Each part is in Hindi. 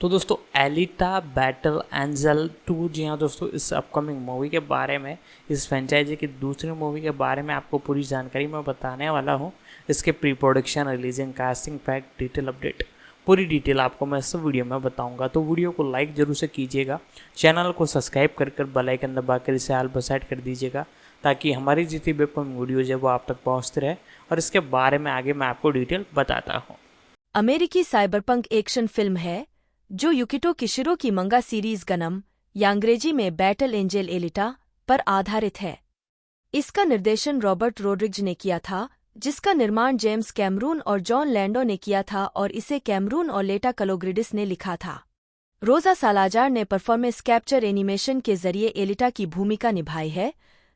तो दोस्तों एलिटा बैटल एंजल 2 जी हाँ दोस्तों, इस अपकमिंग मूवी के बारे में, इस फ्रेंचाइजी की दूसरी मूवी के बारे में आपको पूरी जानकारी मैं बताने वाला हूँ। इसके pre production, releasing, casting, fact, detail update, पूरी डिटेल आपको मैं इस वीडियो में बताऊंगा। तो वीडियो को लाइक जरूर से कीजिएगा, चैनल को सब्सक्राइब कर बेल आइकन दबाकर इसे ऑल पर सेट कर दीजिएगा, ताकि हमारी जितनी भी वीडियोज है वो आप तक पहुँचते रहे और इसके बारे में आगे मैं आपको डिटेल बताता हूँ। अमेरिकी साइबरपंक एक्शन फिल्म है जो युकितो किशिरो की मंगा सीरीज गनम या अंग्रेजी में बैटल एंजल एलिटा पर आधारित है। इसका निर्देशन रॉबर्ट रोड्रिग्ज ने किया था, जिसका निर्माण जेम्स कैमरून और जॉन लैंडो ने किया था और इसे कैमरून और लेटा कलोग्रिडिस ने लिखा था। रोजा सालाजार ने परफॉर्मेंस कैप्चर एनिमेशन के जरिए एलिटा की भूमिका निभाई है,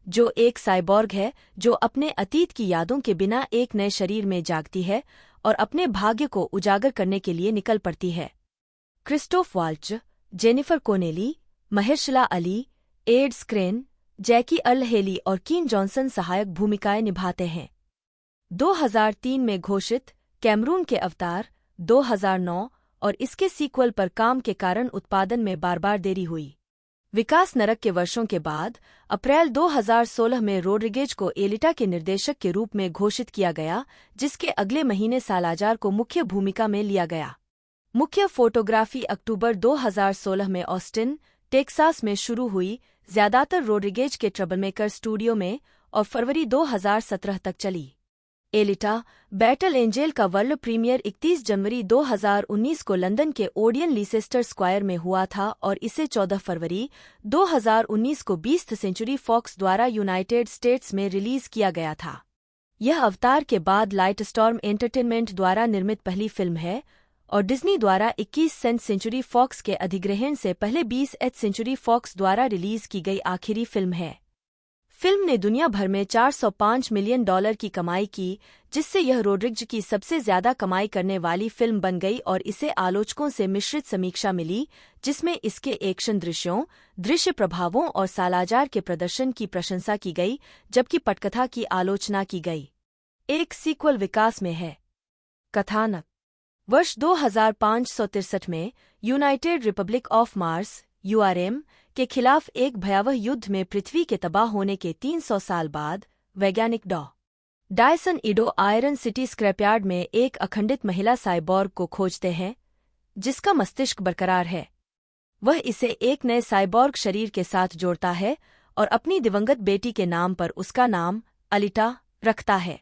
जो एक साइबॉर्ग है जो अपने अतीत की यादों के बिना एक नए शरीर में जागती है और अपने भाग्य को उजागर करने के लिए निकल पड़ती है। Christoph Waltz, Jennifer Connelly, Mahershala Ali, Ed Skrein, Jackie Earle Haley और कीन जॉनसन सहायक भूमिकाएं निभाते हैं। 2003 में घोषित कैमरून के अवतार 2009 और इसके सीक्वल पर काम के कारण उत्पादन में बार देरी हुई। विकास नरक के वर्षों के बाद अप्रैल 2016 में रोड्रिगेज को एलिटा के निर्देशक के रूप में घोषित किया गया, जिसके अगले महीने सालाजार को मुख्य भूमिका में लिया गया। मुख्य फोटोग्राफी अक्टूबर 2016 में ऑस्टिन, टेक्सास में शुरू हुई, ज्यादातर रोड्रिगेज के ट्रबलमेकर स्टूडियो में, और फरवरी 2017 तक चली। एलिटा बैटल एंजल का वर्ल्ड प्रीमियर 31 जनवरी 2019 को लंदन के ओडियन लीसेस्टर स्क्वायर में हुआ था और इसे 14 फरवरी 2019 को 20th सेंचुरी फॉक्स द्वारा यूनाइटेड स्टेट्स में रिलीज किया गया था। यह अवतार के बाद लाइटस्टॉर्म एंटरटेनमेंट द्वारा निर्मित पहली फिल्म है और डिज्नी द्वारा 21th सेंचुरी फॉक्स के अधिग्रहण से पहले 20th सेंचुरी फॉक्स द्वारा रिलीज की गई आखिरी फिल्म है। फिल्म ने दुनिया भर में $405 मिलियन की कमाई की, जिससे यह रोड्रिग्ज की सबसे ज्यादा कमाई करने वाली फिल्म बन गई और इसे आलोचकों से मिश्रित समीक्षा मिली, जिसमें इसके एक्शन दृश्यों, दृश्य प्रभावों और सालाजार के प्रदर्शन की प्रशंसा की गई, जबकि पटकथा की आलोचना की गई। एक सीक्वल विकास में है। कथानक वर्ष 2563 में United Republic of Mars (URM) के खिलाफ एक भयावह युद्ध में पृथ्वी के तबाह होने के 300 साल बाद वैज्ञानिक डायसन ईडो आयरन सिटी स्क्रैपयार्ड में एक अखंडित महिला साइबॉर्ग को खोजते हैं, जिसका मस्तिष्क बरकरार है। वह इसे एक नए साइबॉर्ग शरीर के साथ जोड़ता है और अपनी दिवंगत बेटी के नाम पर उसका नाम अलिटा रखता है।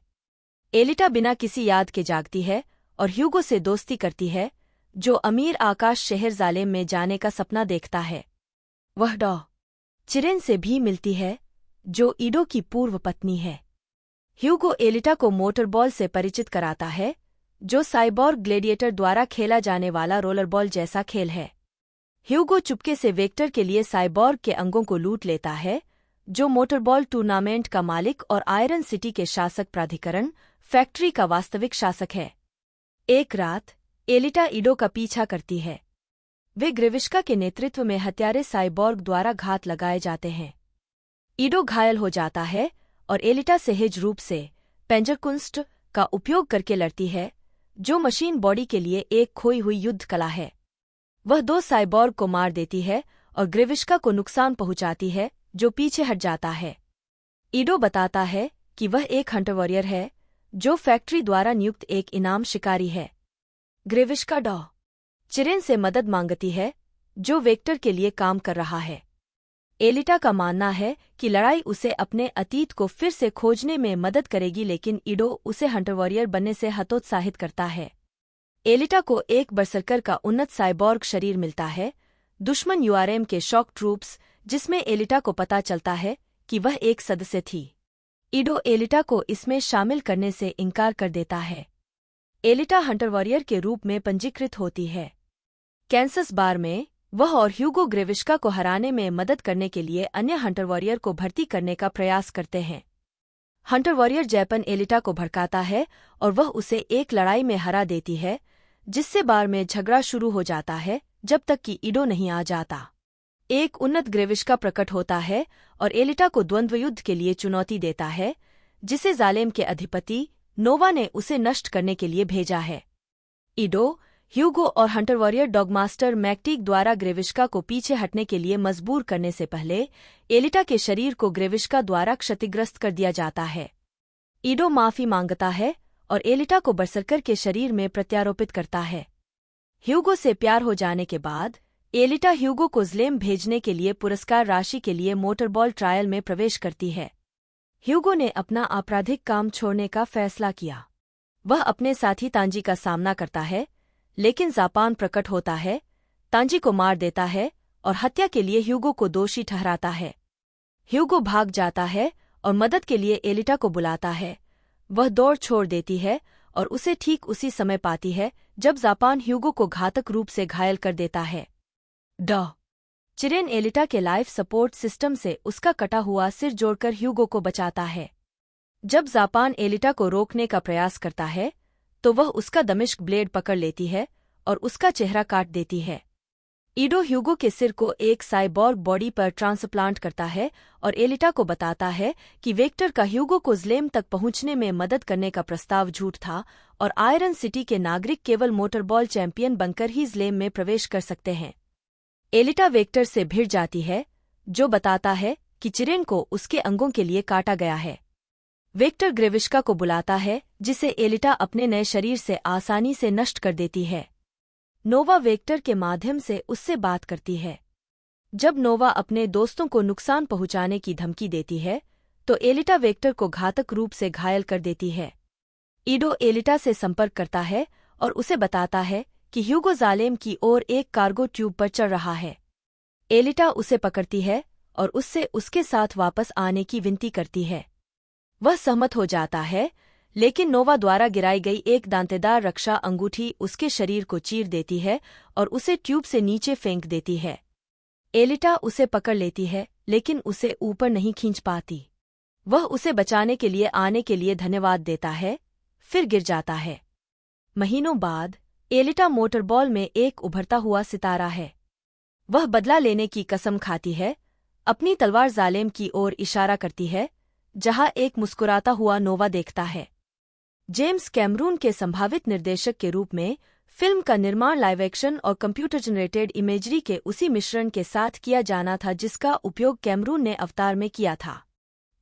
एलिटा बिना किसी याद के जागती है और ह्यूगो से दोस्ती करती है, जो अमीर आकाश शहर जालेम में जाने का सपना देखता है। वह चिरेन से भी मिलती है, जो ईडो की पूर्व पत्नी है। ह्यूगो एलिटा को मोटरबॉल से परिचित कराता है, जो साइबॉर्ग ग्लेडिएटर द्वारा खेला जाने वाला रोलरबॉल जैसा खेल है। ह्यूगो चुपके से वेक्टर के लिए साइबॉर्ग के अंगों को लूट लेता है, जो मोटरबॉल टूर्नामेंट का मालिक और आयरन सिटी के शासक प्राधिकरण फैक्ट्री का वास्तविक शासक है। एक रात एलिटा ईडो का पीछा करती है। वे ग्रेविश्का के नेतृत्व में हत्यारे साइबॉर्ग द्वारा घात लगाए जाते हैं। ईडो घायल हो जाता है और एलिटा सहज रूप से पेंजरकुंस्ट का उपयोग करके लड़ती है, जो मशीन बॉडी के लिए एक खोई हुई युद्ध कला है। वह 2 साइबॉर्ग को मार देती है और ग्रेविश्का को नुकसान पहुंचाती है, जो पीछे हट जाता है। ईडो बताता है कि वह एक हंटर वॉरियर है, जो फैक्ट्री द्वारा नियुक्त एक इनाम शिकारी है। ग्रेविश्का चिरेन से मदद मांगती है, जो वेक्टर के लिए काम कर रहा है। एलिटा का मानना है कि लड़ाई उसे अपने अतीत को फिर से खोजने में मदद करेगी, लेकिन ईडो उसे हंटर वॉरियर बनने से हतोत्साहित करता है। एलिटा को एक बरसरकर का उन्नत साइबॉर्ग शरीर मिलता है, दुश्मन URM के शॉक ट्रूप्स, जिसमें एलिटा को पता चलता है कि वह एक सदस्य थी। ईडो एलिटा को इसमें शामिल करने से इनकार कर देता है। एलिटा हंटर वॉरियर के रूप में पंजीकृत होती है। कैंसस बार में वह और ह्यूगो ग्रेविश्का को हराने में मदद करने के लिए अन्य हंटर वॉरियर को भर्ती करने का प्रयास करते हैं। हंटर वॉरियर जैपन एलिटा को भड़काता है और वह उसे एक लड़ाई में हरा देती है, जिससे बार में झगड़ा शुरू हो जाता है जब तक कि ईडो नहीं आ जाता। एक उन्नत ग्रेविश्का प्रकट होता है और एलिटा को द्वंद्वयुद्ध के लिए चुनौती देता है, जिसे जालेम के अधिपति नोवा ने उसे नष्ट करने के लिए भेजा है। ईडो ह्यूगो और हंटर वॉरियर डॉगमास्टर मैकटीग द्वारा ग्रेविश्का को पीछे हटने के लिए मजबूर करने से पहले एलिटा के शरीर को ग्रेविश्का द्वारा क्षतिग्रस्त कर दिया जाता है। ईडो माफी मांगता है और एलिटा को बरसरकर के शरीर में प्रत्यारोपित करता है। ह्यूगो से प्यार हो जाने के बाद एलिटा ह्यूगो को ज़्लेम भेजने के लिए पुरस्कार राशि के लिए मोटरबॉल ट्रायल में प्रवेश करती है। ह्यूगो ने अपना आपराधिक काम छोड़ने का फैसला किया। वह अपने साथी तांजी का सामना करता है, लेकिन जापान प्रकट होता है, तांजी को मार देता है और हत्या के लिए ह्यूगो को दोषी ठहराता है। ह्यूगो भाग जाता है और मदद के लिए एलिटा को बुलाता है। वह दौड़ छोड़ देती है और उसे ठीक उसी समय पाती है जब जापान ह्यूगो को घातक रूप से घायल कर देता है। चिरेन एलिटा के लाइफ सपोर्ट सिस्टम से उसका कटा हुआ सिर जोड़कर ह्यूगो को बचाता है। जब जापान एलिटा को रोकने का प्रयास करता है तो वह उसका दमिश्क ब्लेड पकड़ लेती है और उसका चेहरा काट देती है। ईडो ह्यूगो के सिर को एक साइबॉर्ग बॉडी पर ट्रांसप्लांट करता है और एलिटा को बताता है कि वेक्टर का ह्यूगो को ज़्लेम तक पहुंचने में मदद करने का प्रस्ताव झूठ था और आयरन सिटी के नागरिक केवल मोटरबॉल चैंपियन बनकर ही ज़्लेम में प्रवेश कर सकते हैं। एलिटा वेक्टर से भिड़ जाती है, जो बताता है कि चिरेन को उसके अंगों के लिए काटा गया है। वेक्टर ग्रेविश्का को बुलाता है, जिसे एलिटा अपने नए शरीर से आसानी से नष्ट कर देती है। नोवा वेक्टर के माध्यम से उससे बात करती है। जब नोवा अपने दोस्तों को नुकसान पहुंचाने की धमकी देती है, तो एलिटा वेक्टर को घातक रूप से घायल कर देती है। ईडो एलिटा से संपर्क करता है और उसे बताता है कि ह्यूगो ज़ालेम की ओर एक कार्गो ट्यूब पर चढ़ रहा है। एलिटा उसे पकड़ती है और उससे उसके साथ वापस आने की विनती करती है। वह सहमत हो जाता है, लेकिन नोवा द्वारा गिराई गई एक दांतेदार रक्षा अंगूठी उसके शरीर को चीर देती है और उसे ट्यूब से नीचे फेंक देती है। एलिटा उसे पकड़ लेती है, लेकिन उसे ऊपर नहीं खींच पाती। वह उसे बचाने के लिए आने के लिए धन्यवाद देता है, फिर गिर जाता है। महीनों बाद एलिटा मोटरबॉल में एक उभरता हुआ सितारा है। वह बदला लेने की कसम खाती है, अपनी तलवार ज़ालेम की ओर इशारा करती है, जहां एक मुस्कुराता हुआ नोवा देखता है। जेम्स कैमरून के संभावित निर्देशक के रूप में फिल्म का निर्माण लाइव एक्शन और कंप्यूटर जनरेटेड इमेजरी के उसी मिश्रण के साथ किया जाना था जिसका उपयोग कैमरून ने अवतार में किया था।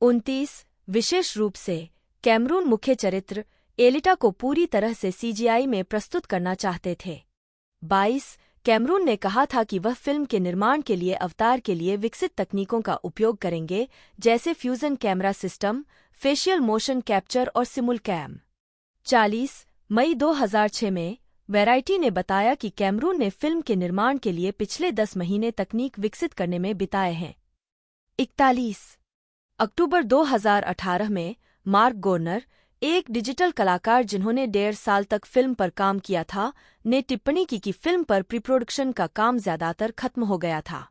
29 विशेष रूप से कैमरून मुख्य चरित्र एलिटा को पूरी तरह से सीजीआई में प्रस्तुत करना चाहते थे। 22 कैमरून ने कहा था कि वह फिल्म के निर्माण के लिए अवतार के लिए विकसित तकनीकों का उपयोग करेंगे, जैसे fusion camera system, facial motion capture और सिमुलकैम। 40 मई 2006 में वैराइटी ने बताया कि कैमरून ने फिल्म के निर्माण के लिए पिछले 10 महीने तकनीक विकसित करने में बिताए हैं। 41 अक्टूबर 2018 में मार्क गोर्नर, एक डिजिटल कलाकार जिन्होंने 1.5 साल तक फिल्म पर काम किया था, ने टिप्पणी की कि फिल्म पर प्रीप्रोडक्शन का काम ज्यादातर खत्म हो गया था।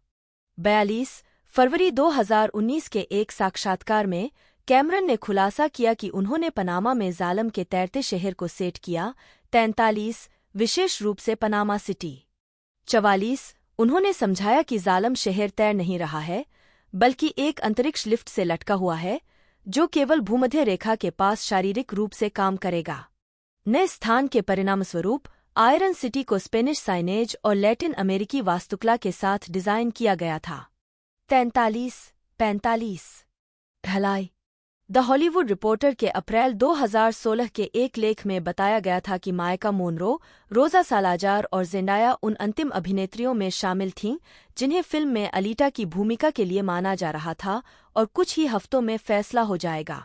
42 फरवरी 2019 के एक साक्षात्कार में कैमरन ने खुलासा किया कि उन्होंने पनामा में ज़ालम के तैरते शहर को सेट किया। 43 विशेष रूप से पनामा सिटी। 44 उन्होंने समझाया कि ज़ालम शहर तैर नहीं रहा है, बल्कि एक अंतरिक्ष लिफ्ट से लटका हुआ है, जो केवल भूमध्य रेखा के पास शारीरिक रूप से काम करेगा। नए स्थान के परिणामस्वरूप आयरन सिटी को स्पेनिश साइनेज और लैटिन अमेरिकी वास्तुकला के साथ डिजाइन किया गया था। 45 ढलाई। द हॉलीवुड रिपोर्टर के अप्रैल 2016 के एक लेख में बताया गया था कि मायका मोनरो, रोजा सालाजार और जेंडाया उन अंतिम अभिनेत्रियों में शामिल थीं जिन्हें फिल्म में अलीटा की भूमिका के लिए माना जा रहा था और कुछ ही हफ्तों में फैसला हो जाएगा।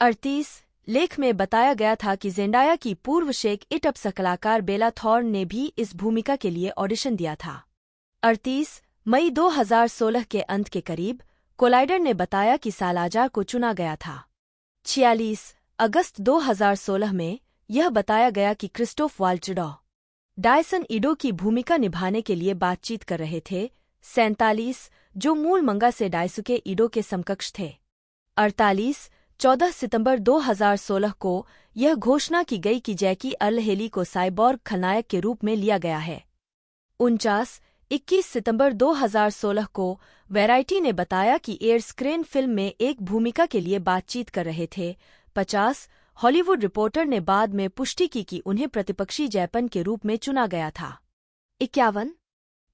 38 लेख में बताया गया था कि जेंडाया की पूर्व शेक इट अप कलाकार बेला थॉर्न ने भी इस भूमिका के लिए ऑडिशन दिया था। 38 मई 2016 के अंत के करीब कोलाइडर ने बताया कि सालाजार को चुना गया था। 46 अगस्त 2016 में यह बताया गया कि क्रिस्टोफ वाल्चडॉ डायसन ईडो की भूमिका निभाने के लिए बातचीत कर रहे थे। 47 जो मूल मंगा से डायसुके ईडो के समकक्ष थे। 48 14 सितंबर 2016 को यह घोषणा की गई कि जैकी अर्ल हेली को साइबॉर्ग खलनायक के रूप में लिया गया है। 49 21 सितंबर 2016 को वैराइटी ने बताया कि एयर स्क्रेन फिल्म में एक भूमिका के लिए बातचीत कर रहे थे। 50 हॉलीवुड रिपोर्टर ने बाद में पुष्टि की कि उन्हें प्रतिपक्षी जैपन के रूप में चुना गया था।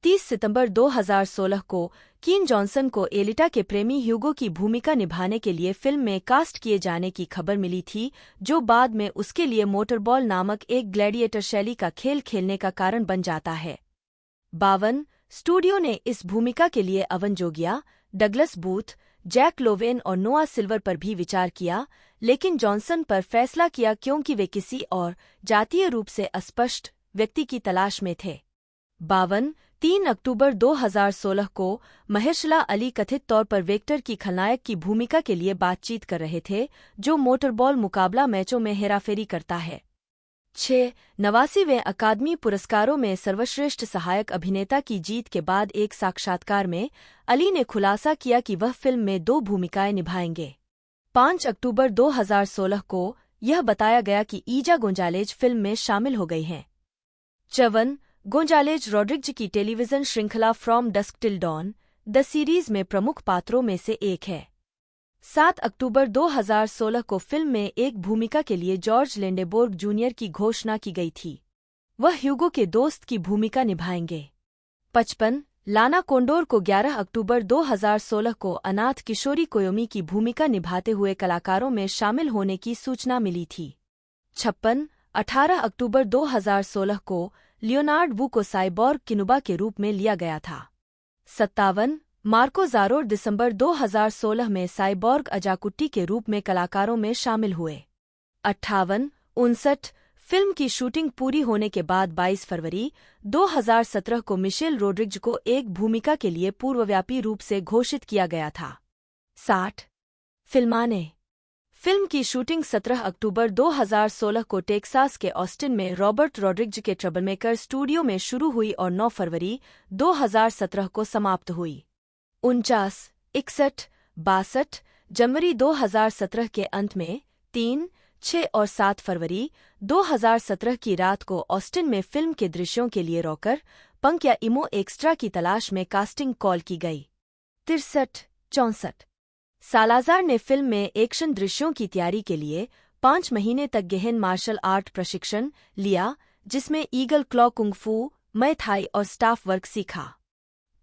30 सितंबर 2016 को कीन जॉनसन को एलिटा के प्रेमी ह्यूगो की भूमिका निभाने के लिए फिल्म में कास्ट किए जाने की खबर मिली थी, जो बाद में उसके लिए मोटरबॉल नामक एक ग्लैडिएटर शैली का खेल खेलने का कारण बन जाता है। 52 स्टूडियो ने इस भूमिका के लिए अवन जोगिया, डगलस बूथ, जैक लोवेन और नोआ सिल्वर पर भी विचार किया, लेकिन जॉनसन पर फैसला किया क्योंकि वे किसी और जातीय रूप से अस्पष्ट व्यक्ति की तलाश में थे। 52 3 अक्टूबर 2016 को महेशला अली कथित तौर पर वेक्टर की खलनायक की भूमिका के लिए बातचीत कर रहे थे, जो मोटरबॉल मुकाबला मैचों में हेराफेरी करता है। 89वें अकादमी पुरस्कारों में सर्वश्रेष्ठ सहायक अभिनेता की जीत के बाद एक साक्षात्कार में अली ने खुलासा किया कि वह फिल्म में 2 भूमिकाएं निभाएंगे। 5 अक्टूबर 2016 को यह बताया गया कि ईजा गोंजालेज फिल्म में शामिल हो गई हैं। 54 गोंजालेज रॉड्रिग्ज की टेलीविजन श्रृंखला From Dusk Till Dawn the series में प्रमुख पात्रों में से एक है। 7 अक्टूबर 2016 को फिल्म में एक भूमिका के लिए जॉर्ज लेंडेबोर्ग जूनियर की घोषणा की गई थी। वह ह्यूगो के दोस्त की भूमिका निभाएंगे। 55 लाना कोंडोर को 11 अक्टूबर 2016 को अनाथ किशोरी कोयोमी की भूमिका निभाते हुए कलाकारों में शामिल होने की सूचना मिली थी। 56 18 अक्टूबर 2016 को लियोनार्ड वू को साइबॉर्ग किनुबा के रूप में लिया गया था। 57 मार्को ज़ारोर दिसंबर 2016 में साइबॉर्ग अजाकुट्टी के रूप में कलाकारों में शामिल हुए। 58 59 फिल्म की शूटिंग पूरी होने के बाद 22 फरवरी 2017 को मिशेल रोड्रिग्ज को एक भूमिका के लिए पूर्वव्यापी रूप से घोषित किया गया था। 60 फिल्माने फिल्म की शूटिंग 17 अक्टूबर 2016 को टेक्सास के ऑस्टिन में रॉबर्ट रॉड्रिग्ज के ट्रबलमेकर स्टूडियो में शुरू हुई और 9 फरवरी 2017 को समाप्त हुई। 49 61 62 जनवरी 2017 के अंत में 3 6 और 7 फरवरी 2017 की रात को ऑस्टिन में फिल्म के दृश्यों के लिए रॉकर, पंक या इमो एक्स्ट्रा की तलाश में कास्टिंग कॉल की गई। 63 64 सालाजार ने फिल्म में एक्शन दृश्यों की तैयारी के लिए 5 महीने तक गहन मार्शल आर्ट प्रशिक्षण लिया, जिसमें ईगल क्लॉ कुंग-फू, मय थाई और स्टाफ वर्क सीखा।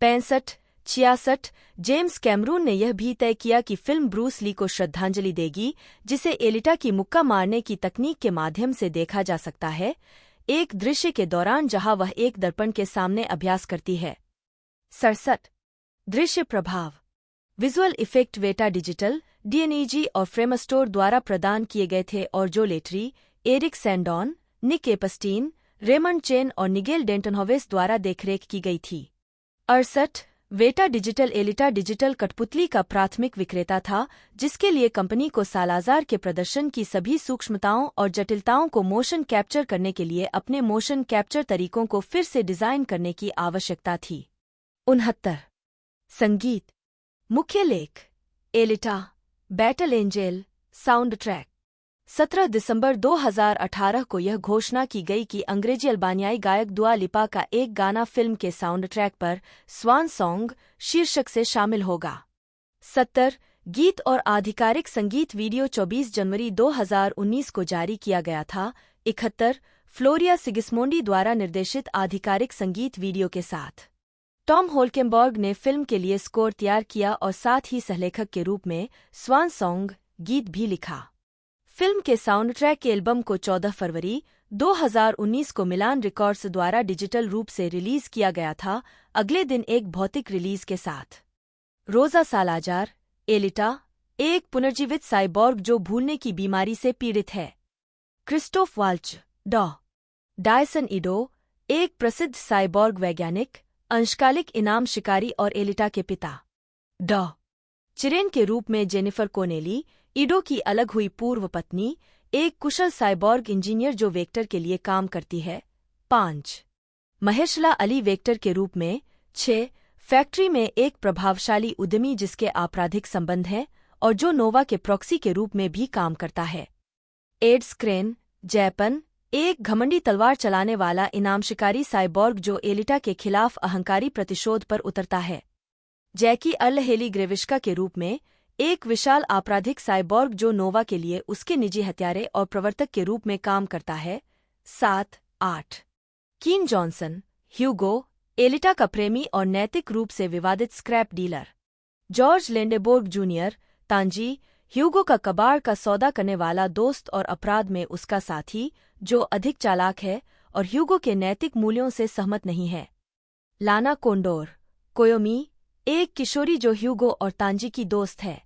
65 66 जेम्स कैमरून ने यह भी तय किया कि फिल्म ब्रूस ली को श्रद्धांजलि देगी, जिसे एलिटा की मुक्का मारने की तकनीक के माध्यम से देखा जा सकता है, एक दृश्य के दौरान जहां वह एक दर्पण के सामने अभ्यास करती है। 67 दृश्य प्रभाव विजुअल इफेक्ट वेटा डिजिटल, डीएनईजी और फ्रेमस्टोर द्वारा प्रदान किए गए थे और जो लेटरी, एरिक सैंडॉन, निक एपस्टीन, रेमंड चेन और निगेल डेंटनहोवेस द्वारा देखरेख की गई थी। 68 वेटा डिजिटल एलिटा डिजिटल कठपुतली का प्राथमिक विक्रेता था, जिसके लिए कंपनी को सालाजार के प्रदर्शन की सभी सूक्ष्मताओं और जटिलताओं को मोशन कैप्चर करने के लिए अपने मोशन कैप्चर तरीकों को फिर से डिजाइन करने की आवश्यकता थी। 69 संगीत मुख्य लेख Elita, battle angel, sound track. 17 दिसंबर 2018 को यह घोषणा की गई कि अंग्रेजी अल्बानियाई गायक दुआ लिपा का एक गाना फिल्म के साउंड ट्रैक पर स्वान सॉन्ग शीर्षक से शामिल होगा। 70 गीत और आधिकारिक संगीत वीडियो 24 जनवरी 2019 को जारी किया गया था। 71 फ्लोरिया सिगिस्मोंडी द्वारा निर्देशित आधिकारिक संगीत वीडियो के साथ टॉम होल्केनबर्ग ने फिल्म के लिए स्कोर तैयार किया और साथ ही सहलेखक के रूप में स्वान सॉन्ग गीत भी लिखा। फिल्म के साउंड ट्रैक के एल्बम को 14 फरवरी 2019 को मिलान रिकॉर्ड्स द्वारा डिजिटल रूप से रिलीज किया गया था, अगले दिन एक भौतिक रिलीज के साथ। रोजा सालाजार एलिटा, एक पुनर्जीवित साइबॉर्ग जो भूलने की बीमारी से पीड़ित है। क्रिस्टोफ वाल्च डॉ डायसन इडो, एक प्रसिद्ध साइबॉर्ग वैज्ञानिक, अंशकालिक इनाम शिकारी और एलिटा के पिता। डॉ चिरेन के रूप में जेनिफर कोनेली, इडो की अलग हुई पूर्व पत्नी, एक कुशल साइबॉर्ग इंजीनियर जो वेक्टर के लिए काम करती है। 5 महेशला अली वेक्टर के रूप में। 6 फैक्ट्री में एक प्रभावशाली उद्यमी जिसके आपराधिक संबंध हैं और जो नोवा के प्रॉक्सी के रूप में भी काम करता है। एड्स क्रेन जैपन, एक घमंडी तलवार चलाने वाला इनाम शिकारी साइबॉर्ग जो एलिटा के खिलाफ अहंकारी प्रतिशोध पर उतरता है। जैकी अल हेली ग्रेविश्का के रूप में, एक विशाल आपराधिक साइबॉर्ग जो नोवा के लिए उसके निजी हत्यारे और प्रवर्तक के रूप में काम करता है। 7-8 कीन जॉनसन, ह्यूगो, एलिटा का प्रेमी और नैतिक रूप से विवादित स्क्रैप डीलर। जॉर्ज लेंडेबोर्ग जूनियर, तांजी, ह्यूगो का कबाड़ का सौदा करने वाला दोस्त और अपराध में उसका साथी, जो अधिक चालाक है और ह्यूगो के नैतिक मूल्यों से सहमत नहीं है। लाना कोंडोर, कोयोमी, एक किशोरी जो ह्यूगो और तांजी की दोस्त है।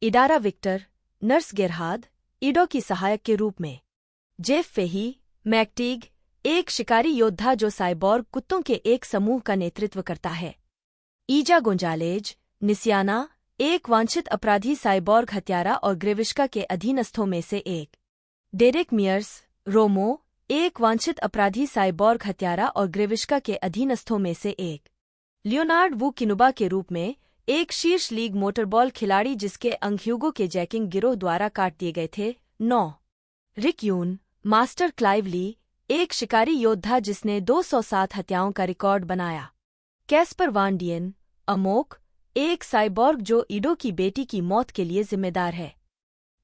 इडारा विक्टर, नर्स गेरहाद, ईडो की सहायक के रूप में। जेफ फेही, मैकटीग, एक शिकारी योद्धा जो साइबॉर्ग कुत्तों के एक समूह का नेतृत्व करता है। ईजा गोंजालेज, निसियाना, एक वांछित अपराधी साइबॉर्ग हत्यारा और ग्रेविश्का के अधीनस्थों में से एक। डेरेक मियर्स, रोमो, एक वांछित अपराधी साइबॉर्ग हत्यारा और ग्रेविश्का के अधीनस्थों में से एक। लियोनार्ड वू किनुबा के रूप में एक शीर्ष लीग मोटरबॉल खिलाड़ी जिसके अंग ह्यूगो के जैकिंग गिरोह द्वारा काट दिए गए थे। 9 रिक यून, मास्टर क्लाइवली, एक शिकारी योद्धा जिसने 207 हत्याओं का रिकॉर्ड बनाया। कैस्पर वान डियन, अमोक, एक साइबॉर्ग जो ईडो की बेटी की मौत के लिए जिम्मेदार है।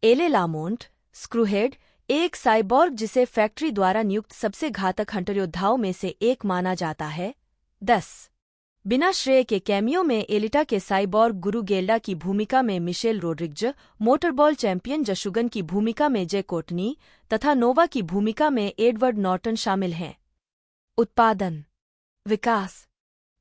एले लामोंट, स्क्रूहेड, एक साइबॉर्ग जिसे फैक्ट्री द्वारा नियुक्त सबसे घातक हंटर योद्धाओं में से एक माना जाता है। 10 बिना श्रेय के कैमियो में एलिटा के साइबॉर्ग गुरु गेल्डा की भूमिका में मिशेल रोड्रिग्ज, मोटरबॉल चैंपियन जशुगन की भूमिका में जे कोटनी तथा नोवा की भूमिका में एडवर्ड नॉर्टन शामिल हैं। उत्पादन विकास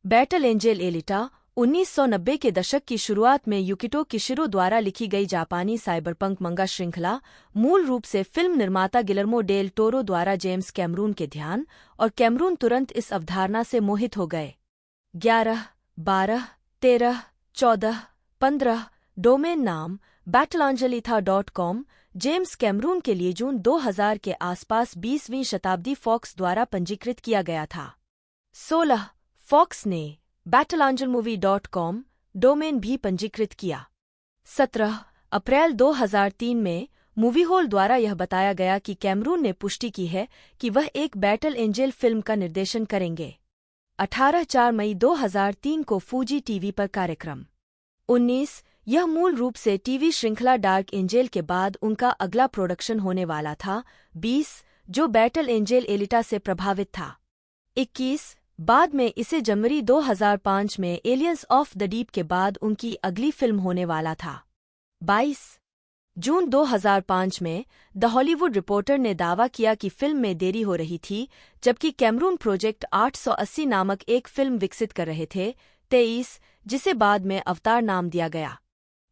बैटल एंजेल एलिटा 1990 के दशक की शुरुआत में युकिटो किशिरो द्वारा लिखी गई जापानी साइबरपंक मंगा श्रृंखला, मूल रूप से फिल्म निर्माता गिलर्मो डेल टोरो द्वारा जेम्स कैमरून के ध्यान और कैमरून तुरंत इस अवधारणा से मोहित हो गए। 11, 12, 13, 14, 15 डोमेन नाम battleangelita.com जेम्स कैमरून के लिए जून 2000 के आसपास 20वीं शताब्दी फॉक्स द्वारा पंजीकृत किया गया था। 16 फॉक्स ने battleangelmovie.com डोमेन भी पंजीकृत किया। 17 अप्रैल 2003 में मूवीहोल द्वारा यह बताया गया कि कैमरून ने पुष्टि की है कि वह एक बैटल एंजेल फिल्म का निर्देशन करेंगे। 18 मई 2003 को फूजी टीवी पर कार्यक्रम। 19 यह मूल रूप से टीवी श्रृंखला डार्क एंजेल के बाद उनका अगला प्रोडक्शन होने वाला था। 20 जो बैटल एंजेल एलिटा से प्रभावित था। 21 बाद में इसे जनवरी 2005 में एलियंस ऑफ द डीप के बाद उनकी अगली फिल्म होने वाला था। 22 जून 2005 में द हॉलीवुड रिपोर्टर ने दावा किया कि फिल्म में देरी हो रही थी, जबकि कैमरून प्रोजेक्ट 880 नामक एक फिल्म विकसित कर रहे थे। 23 जिसे बाद में अवतार नाम दिया गया।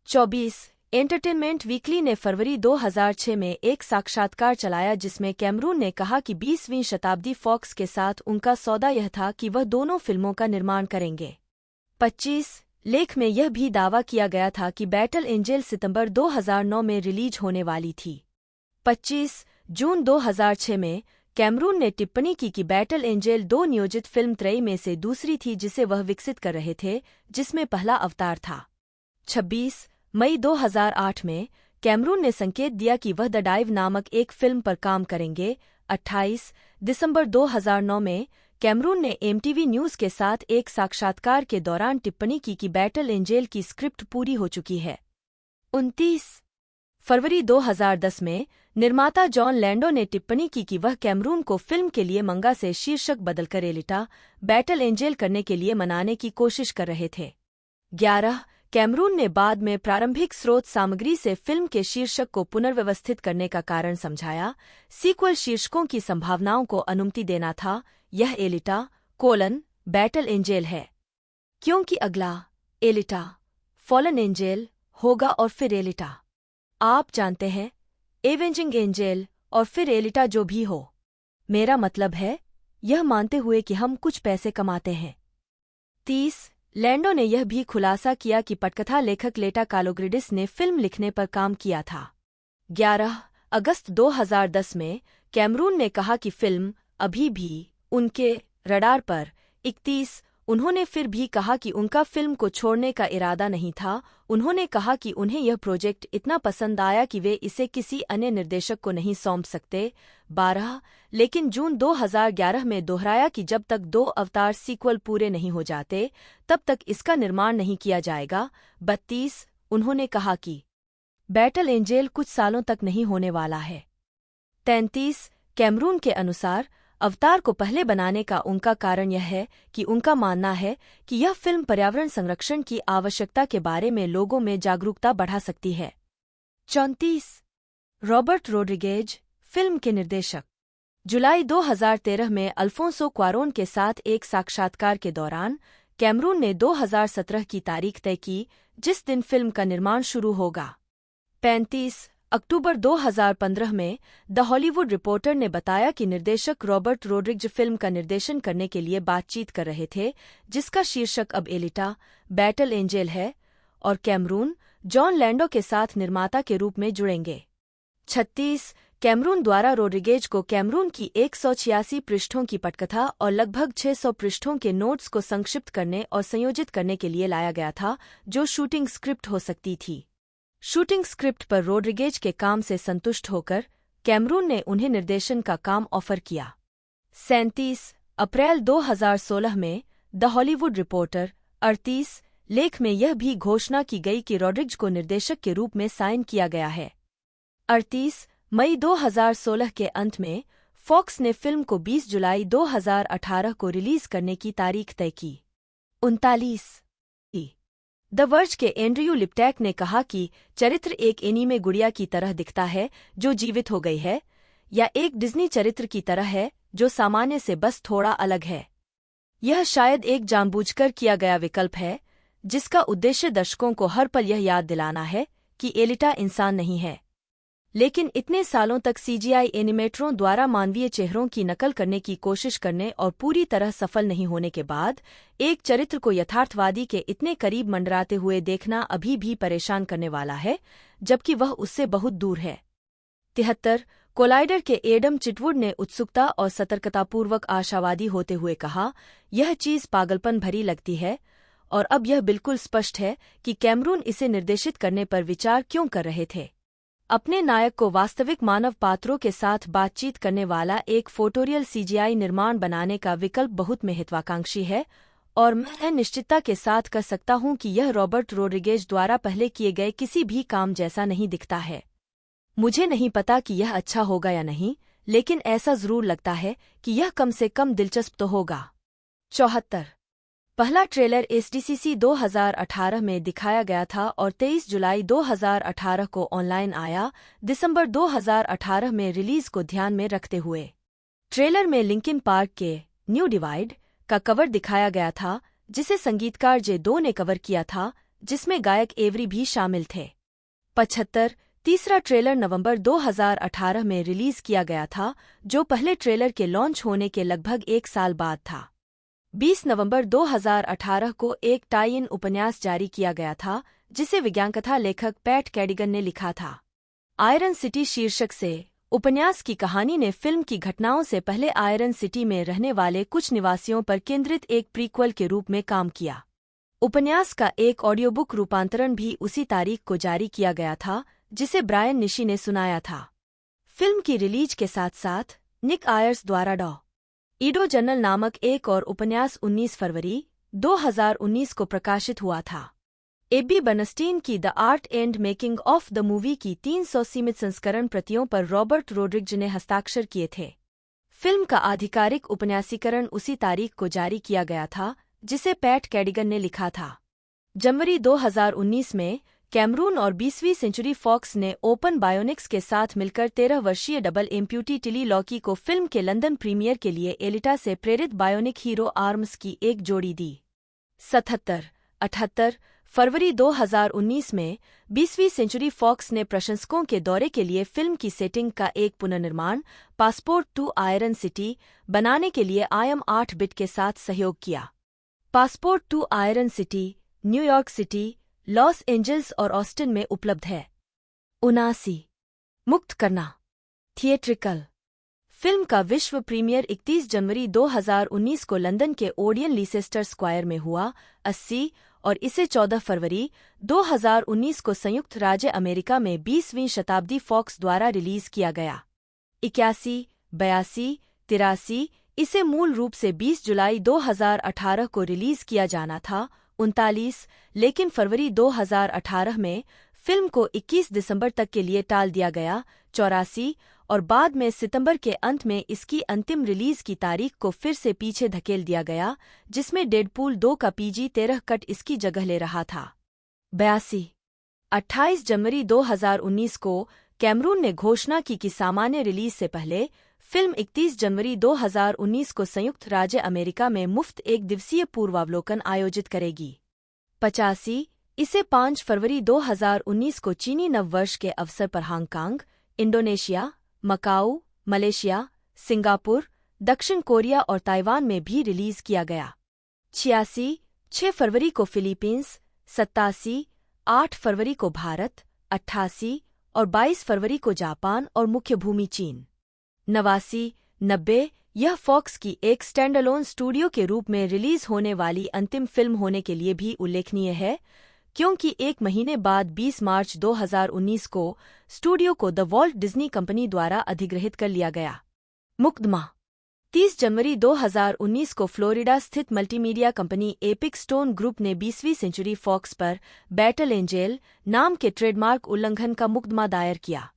24 एंटरटेनमेंट वीकली ने फरवरी 2006 में एक साक्षात्कार चलाया जिसमें कैमरून ने कहा कि 20वीं शताब्दी फॉक्स के साथ उनका सौदा यह था कि वह दोनों फिल्मों का निर्माण करेंगे। 25 लेख में यह भी दावा किया गया था कि बैटल एंजेल सितंबर 2009 में रिलीज होने वाली थी। 25 जून 2006 में कैमरून ने टिप्पणी की कि बैटल एंजेल 2 नियोजित फिल्म त्रयी में से दूसरी थी जिसे वह विकसित कर रहे थे, जिसमें पहला अवतार था। 26 मई 2008 में कैमरून ने संकेत दिया कि वह द डाइव नामक एक फिल्म पर काम करेंगे। 28 दिसंबर 2009 में कैमरून ने एमटीवी न्यूज़ के साथ एक साक्षात्कार के दौरान टिप्पणी की कि बैटल एंजेल की स्क्रिप्ट पूरी हो चुकी है। 29 फरवरी 2010 में निर्माता जॉन लैंडो ने टिप्पणी की कि वह कैमरून को फिल्म के लिए मंगा से शीर्षक बदलकर एलिटा बैटल एंजेल करने के लिए मनाने की कोशिश कर रहे थे। 11 कैमरून ने बाद में प्रारंभिक स्रोत सामग्री से फिल्म के शीर्षक को पुनर्व्यवस्थित करने का कारण समझाया। सीक्वल शीर्षकों की संभावनाओं को अनुमति देना था। यह एलिटा बैटल एंजेल है, क्योंकि अगला एलिटा फॉलन एंजेल होगा और फिर एलिटा। आप जानते हैं, एवेंजिंग एंजेल और फिर एलिटा जो भी हो। मेरा मतलब है, यह मानते हुए कि हम कुछ पैसे कमाते हैं। 30 लैंडो ने यह भी खुलासा किया कि पटकथा लेखक लेटा कालोग्रिडिस ने फिल्म लिखने पर काम किया था। 11 अगस्त 2010 में कैमरून ने कहा कि फिल्म अभी भी उनके रडार पर। 31 उन्होंने फिर भी कहा कि उनका फिल्म को छोड़ने का इरादा नहीं था। उन्होंने कहा कि उन्हें यह प्रोजेक्ट इतना पसंद आया कि वे इसे किसी अन्य निर्देशक को नहीं सौंप सकते। 12 लेकिन जून 2011 में दोहराया कि जब तक 2 अवतार सीक्वल पूरे नहीं हो जाते, तब तक इसका निर्माण नहीं किया जाएगा। 32 उन्होंने कहा कि बैटल एंजेल कुछ सालों तक नहीं होने वाला है। 33 कैमरून के अनुसार अवतार को पहले बनाने का उनका कारण यह है कि उनका मानना है कि यह फिल्म पर्यावरण संरक्षण की आवश्यकता के बारे में लोगों में जागरूकता बढ़ा सकती है। 34 रॉबर्ट रोड्रिगेज, फिल्म के निर्देशक। जुलाई 2013 में अल्फोंसो क्वारोन के साथ एक साक्षात्कार के दौरान कैमरून ने 2017 की तारीख तय की जिस दिन फिल्म का निर्माण शुरू होगा। 35 अक्टूबर 2015 में द हॉलीवुड रिपोर्टर ने बताया कि निर्देशक रॉबर्ट रोड्रिग्ज फिल्म का निर्देशन करने के लिए बातचीत कर रहे थे, जिसका शीर्षक अब एलिटा बैटल एंजेल है, और कैमरून जॉन लैंडो के साथ निर्माता के रूप में जुड़ेंगे। 36 कैमरून द्वारा रोड्रिगेज को कैमरून की 186 पृष्ठों की पटकथा और लगभग 600 पृष्ठों के नोट्स को संक्षिप्त करने और संयोजित करने के लिए लाया गया था, जो शूटिंग स्क्रिप्ट हो सकती थी। शूटिंग स्क्रिप्ट पर रोड्रिगेज के काम से संतुष्ट होकर कैमरून ने उन्हें निर्देशन का काम ऑफर किया। 37 अप्रैल 2016 में द हॉलीवुड रिपोर्टर 38 लेख में यह भी घोषणा की गई कि रोड्रिग्ज को निर्देशक के रूप में साइन किया गया है। 38 मई 2016 के अंत में फॉक्स ने फिल्म को 20 जुलाई 2018 को रिलीज करने की तारीख तय की। 39 द वर्ज के एंड्रयू लिप्टैक ने कहा कि चरित्र एक एनीमे गुड़िया की तरह दिखता है जो जीवित हो गई है, या एक डिज्नी चरित्र की तरह है जो सामान्य से बस थोड़ा अलग है। यह शायद एक जानबूझकर किया गया विकल्प है जिसका उद्देश्य दर्शकों को हर पल यह याद दिलाना है कि एलिटा इंसान नहीं है। लेकिन इतने सालों तक सीजीआई एनिमेटरों द्वारा मानवीय चेहरों की नकल करने की कोशिश करने और पूरी तरह सफल नहीं होने के बाद एक चरित्र को यथार्थवादी के इतने करीब मंडराते हुए देखना अभी भी परेशान करने वाला है, जबकि वह उससे बहुत दूर है। 73 कोलाइडर के एडम चिटवुड ने उत्सुकता और सतर्कतापूर्वक आशावादी होते हुए कहा, यह चीज पागलपन भरी लगती है और अब यह बिल्कुल स्पष्ट है कि कैमरून इसे निर्देशित करने पर विचार क्यों कर रहे थे। अपने नायक को वास्तविक मानव पात्रों के साथ बातचीत करने वाला एक फोटोरियल सीजीआई निर्माण बनाने का विकल्प बहुत महत्वाकांक्षी है, और मैं निश्चितता के साथ कह सकता हूं कि यह रॉबर्ट रोड्रिगेज द्वारा पहले किए गए किसी भी काम जैसा नहीं दिखता है। मुझे नहीं पता कि यह अच्छा होगा या नहीं, लेकिन ऐसा जरूर लगता है कि यह कम से कम दिलचस्प तो होगा। 74 पहला ट्रेलर एसडीसीसी 2018 में दिखाया गया था और 23 जुलाई 2018 को ऑनलाइन आया, दिसंबर 2018 में रिलीज को ध्यान में रखते हुए। ट्रेलर में लिंकिन पार्क के न्यू डिवाइड का कवर दिखाया गया था, जिसे संगीतकार जे2 ने कवर किया था, जिसमें गायक एवरी भी शामिल थे। 75 तीसरा ट्रेलर नवंबर 2018 में रिलीज किया गया था, जो पहले ट्रेलर के लॉन्च होने के लगभग एक साल बाद था। 20 नवंबर 2018 को एक टाई इन उपन्यास जारी किया गया था, जिसे विज्ञानकथा लेखक पैट कैडिगन ने लिखा था। आयरन सिटी शीर्षक से उपन्यास की कहानी ने फिल्म की घटनाओं से पहले आयरन सिटी में रहने वाले कुछ निवासियों पर केंद्रित एक प्रीक्वल के रूप में काम किया। उपन्यास का एक ऑडियोबुक रूपांतरण भी उसी तारीख को जारी किया गया था, जिसे ब्रायन निशी ने सुनाया था। फिल्म की रिलीज के साथ साथ निक आयर्स द्वारा डॉ. ईडो जर्नल नामक एक और उपन्यास 19 फरवरी 2019 को प्रकाशित हुआ था। एबी बर्नस्टीन की the art and making of the movie की 300 सीमित संस्करण प्रतियों पर रॉबर्ट रोड्रिग्ज ने हस्ताक्षर किए थे। फिल्म का आधिकारिक उपन्यासीकरण उसी तारीख को जारी किया गया था, जिसे पैट कैडिगन ने लिखा था। जनवरी 2019 में कैमरून और 20वीं सेंचुरी फॉक्स ने ओपन बायोनिक्स के साथ मिलकर 13 वर्षीय डबल एम्प्यूटी टिली लॉकी को फिल्म के लंदन प्रीमियर के लिए एलिटा से प्रेरित बायोनिक हीरो आर्म्स की एक जोड़ी दी। 78 फरवरी 2019 में 20वीं सेंचुरी फॉक्स ने प्रशंसकों के दौरे के लिए फिल्म की सेटिंग का एक पुनर्निर्माण पासपोर्ट टू आयरन सिटी बनाने के लिए IM8 बिट के साथ सहयोग किया। Passport to iron city New York city, Los Angeles और ऑस्टिन में उपलब्ध है। 79 मुक्त करना थिएट्रिकल फिल्म का विश्व प्रीमियर 31 जनवरी 2019 को लंदन के ओडियन लीसेस्टर स्क्वायर में हुआ। 80 और इसे 14 फरवरी 2019 को संयुक्त राज्य अमेरिका में 20वीं शताब्दी फॉक्स द्वारा रिलीज किया गया। 81, 82, 83 इसे मूल रूप से 20 जुलाई 2018 को रिलीज किया जाना था 39, लेकिन फरवरी 2018 में फिल्म को 21 दिसंबर तक के लिए टाल दिया गया, 84, और बाद में सितंबर के अंत में इसकी अंतिम रिलीज की तारीख को फिर से पीछे धकेल दिया गया, जिसमें डेडपूल 2 का PG-13 कट इसकी जगह ले रहा था। 82, 28 जनवरी 2019 को कैमरून ने घोषणा की कि सामान्य रिलीज से पहले फिल्म 31 जनवरी 2019 को संयुक्त राज्य अमेरिका में मुफ्त एक दिवसीय पूर्वावलोकन आयोजित करेगी। 85, इसे 5 फरवरी 2019 को चीनी नववर्ष के अवसर पर Hong Kong, Indonesia, Macau, Malaysia, Singapore, दक्षिण कोरिया और ताइवान में भी रिलीज किया गया। 86, 6 फरवरी को फिलीपींस, 87, 8 फरवरी को भारत, 88 और 22 फरवरी को जापान और मुख्य भूमि चीन। 89, 90, यह फॉक्स की एक स्टैंडअलोन स्टूडियो के रूप में रिलीज होने वाली अंतिम फिल्म होने के लिए भी उल्लेखनीय है, क्योंकि एक महीने बाद 20 मार्च 2019 को स्टूडियो को द वॉल्ट डिज्नी कंपनी द्वारा अधिग्रहित कर लिया गया। मुकदमा 30 जनवरी 2019 को फ्लोरिडा स्थित multimedia company epic stone group ने 20वीं सेंचुरी फॉक्स पर बैटल एंजेल नाम के ट्रेडमार्क उल्लंघन का मुकदमा दायर किया।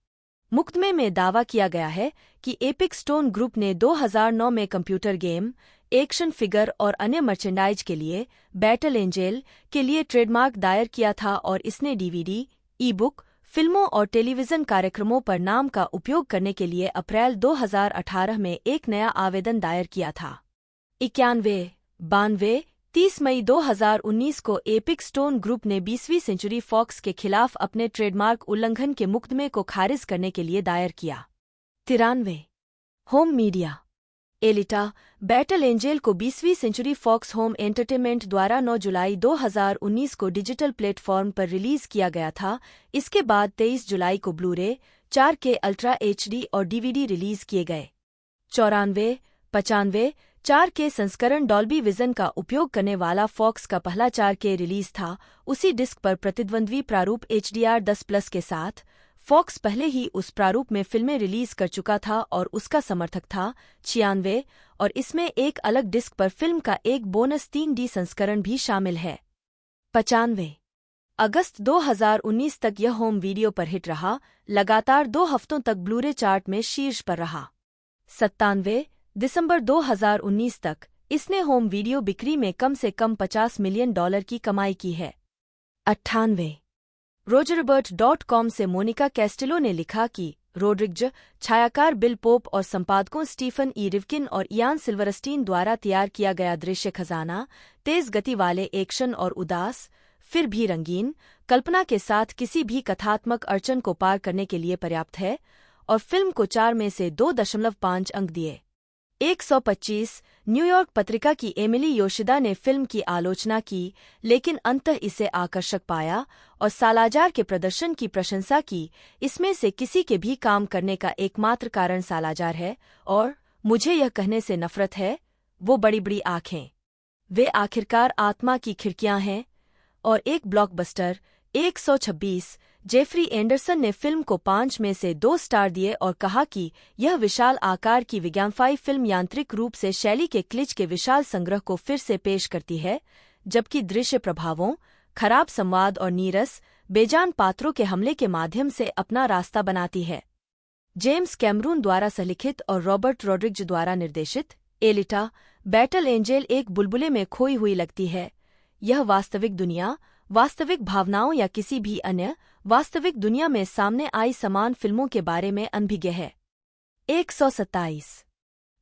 मुकदमे में दावा किया गया है कि एपिक स्टोन ग्रुप ने 2009 में कंप्यूटर गेम, एक्शन फिगर और अन्य मर्चेंडाइज के लिए बैटल एंजेल के लिए ट्रेडमार्क दायर किया था और इसने डीवीडी, ई-बुक, फिल्मों और टेलीविजन कार्यक्रमों पर नाम का उपयोग करने के लिए अप्रैल 2018 में एक नया आवेदन दायर किया था। 91, 92, 30 मई 2019 को एपिक स्टोन ग्रुप ने 20वीं सेंचुरी फॉक्स के खिलाफ अपने ट्रेडमार्क उल्लंघन के मुकदमे को खारिज करने के लिए दायर किया। 93, home media Elita battle angel को 20वीं सेंचुरी फॉक्स होम एंटरटेनमेंट द्वारा 9 जुलाई 2019 को डिजिटल प्लेटफॉर्म पर रिलीज किया गया था। इसके बाद 23 जुलाई को ब्लूरे, 4K अल्ट्रा HD और DVD रिलीज किए गए। 94, 95, 4K संस्करण डॉल्बी विजन का उपयोग करने वाला फॉक्स का पहला 4K रिलीज था। उसी डिस्क पर प्रतिद्वंद्वी प्रारूप HDR10+ के साथ फॉक्स पहले ही उस प्रारूप में फिल्में रिलीज कर चुका था और उसका समर्थक था। 96, और इसमें एक अलग डिस्क पर फिल्म का एक बोनस 3D संस्करण भी शामिल है। 95, अगस्त 2019 तक यह होम वीडियो पर हिट रहा, लगातार 2 हफ्तों तक ब्लूरे चार्ट में शीर्ष पर रहा। 97, दिसंबर 2019 तक इसने होम वीडियो बिक्री में कम से कम $50 मिलियन की कमाई की है। 98, रोजरबर्ट.com से मोनिका कैस्टिलो ने लिखा कि रोड्रिग्ज, छायाकार बिल पोप और संपादकों स्टीफन ई रिवकिन और इयान सिल्वरस्टीन द्वारा तैयार किया गया दृश्य खजाना, तेज गति वाले एक्शन और उदास, फिर भी रंगीन, कल्पना के साथ किसी भी कथात्मक अड़चन को पार करने के लिए पर्याप्त है, और फिल्म को 4 में से 2.5 अंक दिए। 125, न्यूयॉर्क पत्रिका की एमिली योशिदा ने फिल्म की आलोचना की, लेकिन अंततः इसे आकर्षक पाया और सालाजार के प्रदर्शन की प्रशंसा की। इसमें से किसी के भी काम करने का एकमात्र कारण सालाजार है, और मुझे यह कहने से नफरत है, वो बड़ी बड़ी आंखें। वे आखिरकार आत्मा की खिड़कियां हैं, और एक ब्लॉकबस्टर। 126, जेफरी एंडरसन ने फिल्म को 5 में से 2 स्टार दिए और कहा कि यह विशाल आकार की विज्ञानफाई फिल्म यांत्रिक रूप से शैली के क्लिच के विशाल संग्रह को फिर से पेश करती है, जबकि दृश्य प्रभावों, खराब संवाद और नीरस, बेजान पात्रों के हमले के माध्यम से अपना रास्ता बनाती है। जेम्स कैमरून द्वारा सलिखित और रॉबर्ट रोड्रिग्ज द्वारा निर्देशित एलिटा बैटल एंजेल एक बुलबुले में खोई हुई लगती है। यह वास्तविक दुनिया, वास्तविक भावनाओं या किसी भी अन्य वास्तविक दुनिया में सामने आई समान फिल्मों के बारे में अनभिज्ञ है। 127,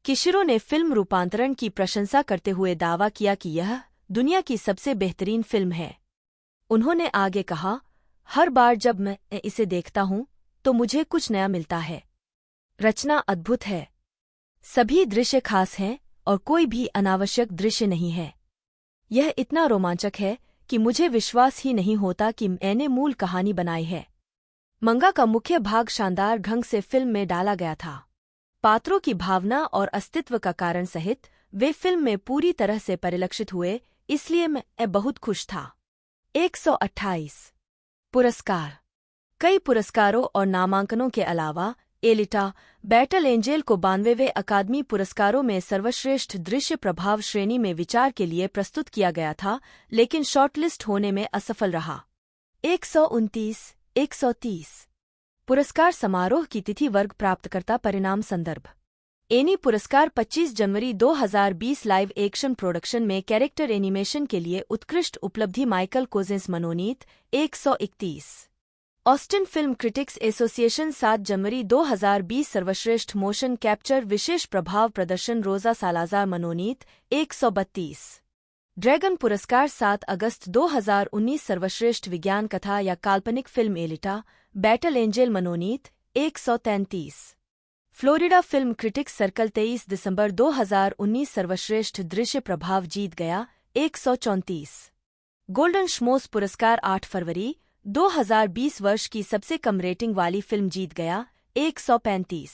किशिरो ने फिल्म रूपांतरण की प्रशंसा करते हुए दावा किया कि यह दुनिया की सबसे बेहतरीन फिल्म है। उन्होंने आगे कहा, हर बार जब मैं इसे देखता हूं तो मुझे कुछ नया मिलता है। रचना अद्भुत है, सभी दृश्य खास हैं और कोई भी अनावश्यक दृश्य नहीं है। यह इतना रोमांचक है कि मुझे विश्वास ही नहीं होता कि मैंने मूल कहानी बनाई है। मंगा का मुख्य भाग शानदार ढंग से फिल्म में डाला गया था। पात्रों की भावना और अस्तित्व का कारण सहित वे फिल्म में पूरी तरह से परिलक्षित हुए, इसलिए मैं बहुत खुश था। 128, पुरस्कार। कई पुरस्कारों और नामांकनों के अलावा एलिटा बैटल एंजेल को 92वें अकादमी पुरस्कारों में सर्वश्रेष्ठ दृश्य प्रभाव श्रेणी में विचार के लिए प्रस्तुत किया गया था, लेकिन शॉर्टलिस्ट होने में असफल रहा। 129-130 पुरस्कार समारोह की तिथि वर्ग प्राप्तकर्ता परिणाम संदर्भ एनी पुरस्कार 25 जनवरी 2020 लाइव एक्शन प्रोडक्शन में कैरेक्टर एनिमेशन के लिए उत्कृष्ट उपलब्धि माइकल कोजेंस मनोनीत 131 ऑस्टिन फिल्म क्रिटिक्स एसोसिएशन 7 जनवरी 2020 सर्वश्रेष्ठ मोशन कैप्चर विशेष प्रभाव प्रदर्शन रोजा सालाजार मनोनीत 132 ड्रैगन पुरस्कार 7 अगस्त 2019 सर्वश्रेष्ठ विज्ञान कथा या काल्पनिक फिल्म एलिटा बैटल एंजेल मनोनीत 133 फ्लोरिडा फिल्म क्रिटिक्स सर्कल 23 दिसंबर 2019 सर्वश्रेष्ठ दृश्य प्रभाव जीत गया 134 गोल्डन श्मोस पुरस्कार 8 फरवरी 2020 वर्ष की सबसे कम रेटिंग वाली फिल्म जीत गया 135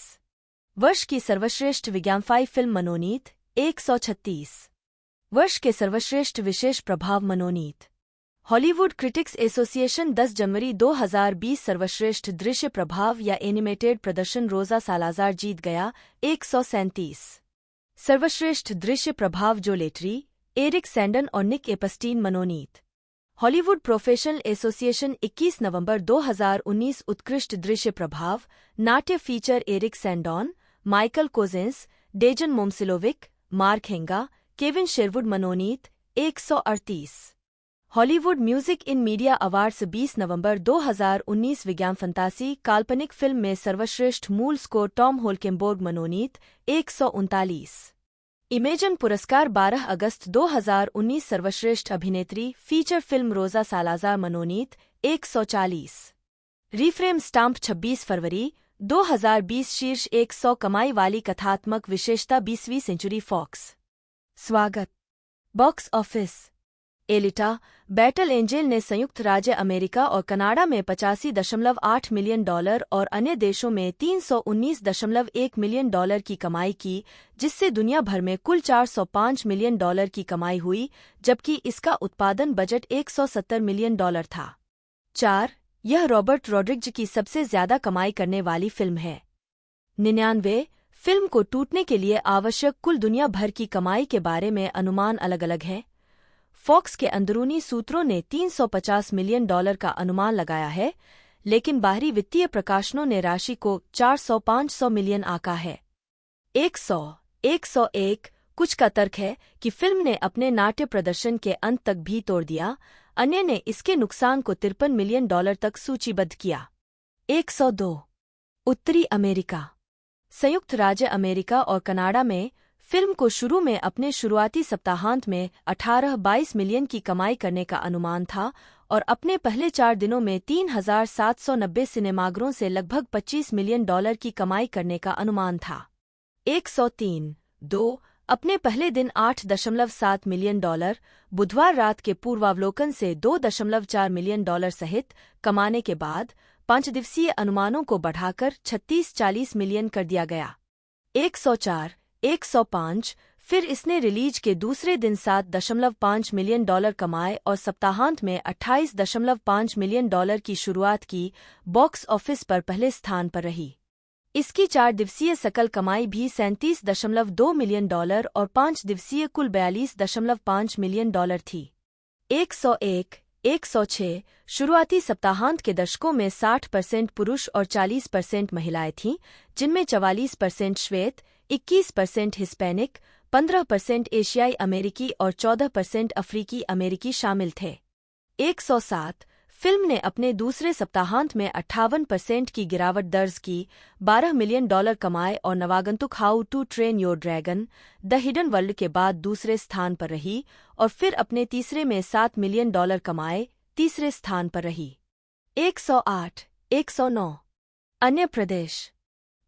वर्ष की सर्वश्रेष्ठ विज्ञापन फिल्म मनोनीत 136 वर्ष के सर्वश्रेष्ठ विशेष प्रभाव मनोनीत हॉलीवुड क्रिटिक्स एसोसिएशन 10 जनवरी 2020 सर्वश्रेष्ठ दृश्य प्रभाव या एनिमेटेड प्रदर्शन रोजा सालाजार जीत गया 137 सर्वश्रेष्ठ दृश्य प्रभाव जो लेटरी एरिक सैंडन और निक एपस्टीन मनोनीत हॉलीवुड प्रोफेशनल एसोसिएशन 21 नवंबर 2019 उत्कृष्ट दृश्य प्रभाव नाट्य फीचर एरिक सैंडॉन माइकल कोजेंस डेजन मोमसिलोविक मार्क हेंगा केविन शेरवुड मनोनीत 138 Hollywood music in media awards 20 नवंबर 2019 विज्ञान फंतासी काल्पनिक फिल्म में सर्वश्रेष्ठ मूल स्कोर टॉम होल्केम्बोर्ग मनोनीत 139 इमेजन पुरस्कार 12 अगस्त 2019 सर्वश्रेष्ठ अभिनेत्री फीचर फिल्म रोजा सालाजार मनोनीत 140 रीफ्रेम स्टाम्प 26 फरवरी 2020 शीर्ष 100 कमाई वाली कथात्मक विशेषता 20वीं सेंचुरी फॉक्स स्वागत box office Elita battle angel ने संयुक्त राज्य अमेरिका और कनाडा में 85.8 मिलियन डॉलर और अन्य देशों में 319.1 मिलियन डॉलर की कमाई की, जिससे दुनिया भर में कुल 405 मिलियन डॉलर की कमाई हुई, जबकि इसका उत्पादन बजट 170 मिलियन डॉलर था। 4. यह रॉबर्ट रॉड्रिग्ज की सबसे ज्यादा कमाई करने वाली फिल्म है। 99 फिल्म को टूटने के लिए आवश्यक कुल दुनिया भर की कमाई के बारे में अनुमान अलग अलग है। फॉक्स के अंदरूनी सूत्रों ने 350 मिलियन डॉलर का अनुमान लगाया है, लेकिन बाहरी वित्तीय प्रकाशनों ने राशि को 400-500 मिलियन आंका है। 101 कुछ का तर्क है कि फिल्म ने अपने नाट्य प्रदर्शन के अंत तक भी तोड़ दिया, अन्य ने इसके नुकसान को 53 मिलियन डॉलर तक सूचीबद्ध किया। 102 उत्तरी अमेरिका संयुक्त राज्य अमेरिका और कनाडा में फिल्म को शुरू में अपने शुरुआती सप्ताहांत में 18-22 मिलियन की कमाई करने का अनुमान था और अपने पहले 4 दिनों में 3,790 सिनेमाघरों से लगभग 25 मिलियन डॉलर की कमाई करने का अनुमान था। 103 अपने पहले दिन 8.7 मिलियन डॉलर, बुधवार रात के पूर्वावलोकन से 2.4 मिलियन डॉलर सहित कमाने के बाद 5 दिवसीय अनुमानों को बढ़ाकर 36-40 मिलियन कर दिया गया। 105 फिर इसने रिलीज के दूसरे दिन 7.5 मिलियन डॉलर कमाए और सप्ताहांत में 28.5 मिलियन डॉलर की शुरुआत की, बॉक्स ऑफिस पर पहले स्थान पर रही। इसकी 4 दिवसीय सकल कमाई भी 37.2 मिलियन डॉलर और 5 दिवसीय कुल 42.5 मिलियन डॉलर थी। 106 शुरुआती सप्ताहांत के दशकों में 60% पुरुष और 40% महिलाएं थीं, जिनमें 44% श्वेत, 21% हिस्पैनिक, 15% एशियाई अमेरिकी और 14% अफ्रीकी अमेरिकी शामिल थे। 107 फिल्म ने अपने दूसरे सप्ताहांत में 58% की गिरावट दर्ज की, 12 मिलियन डॉलर कमाए और नवागंतुक How to Train Your Dragon The Hidden World के बाद दूसरे स्थान पर रही और फिर अपने तीसरे में 7 मिलियन डॉलर कमाए, तीसरे स्थान पर रही। 109 अन्य प्रदेश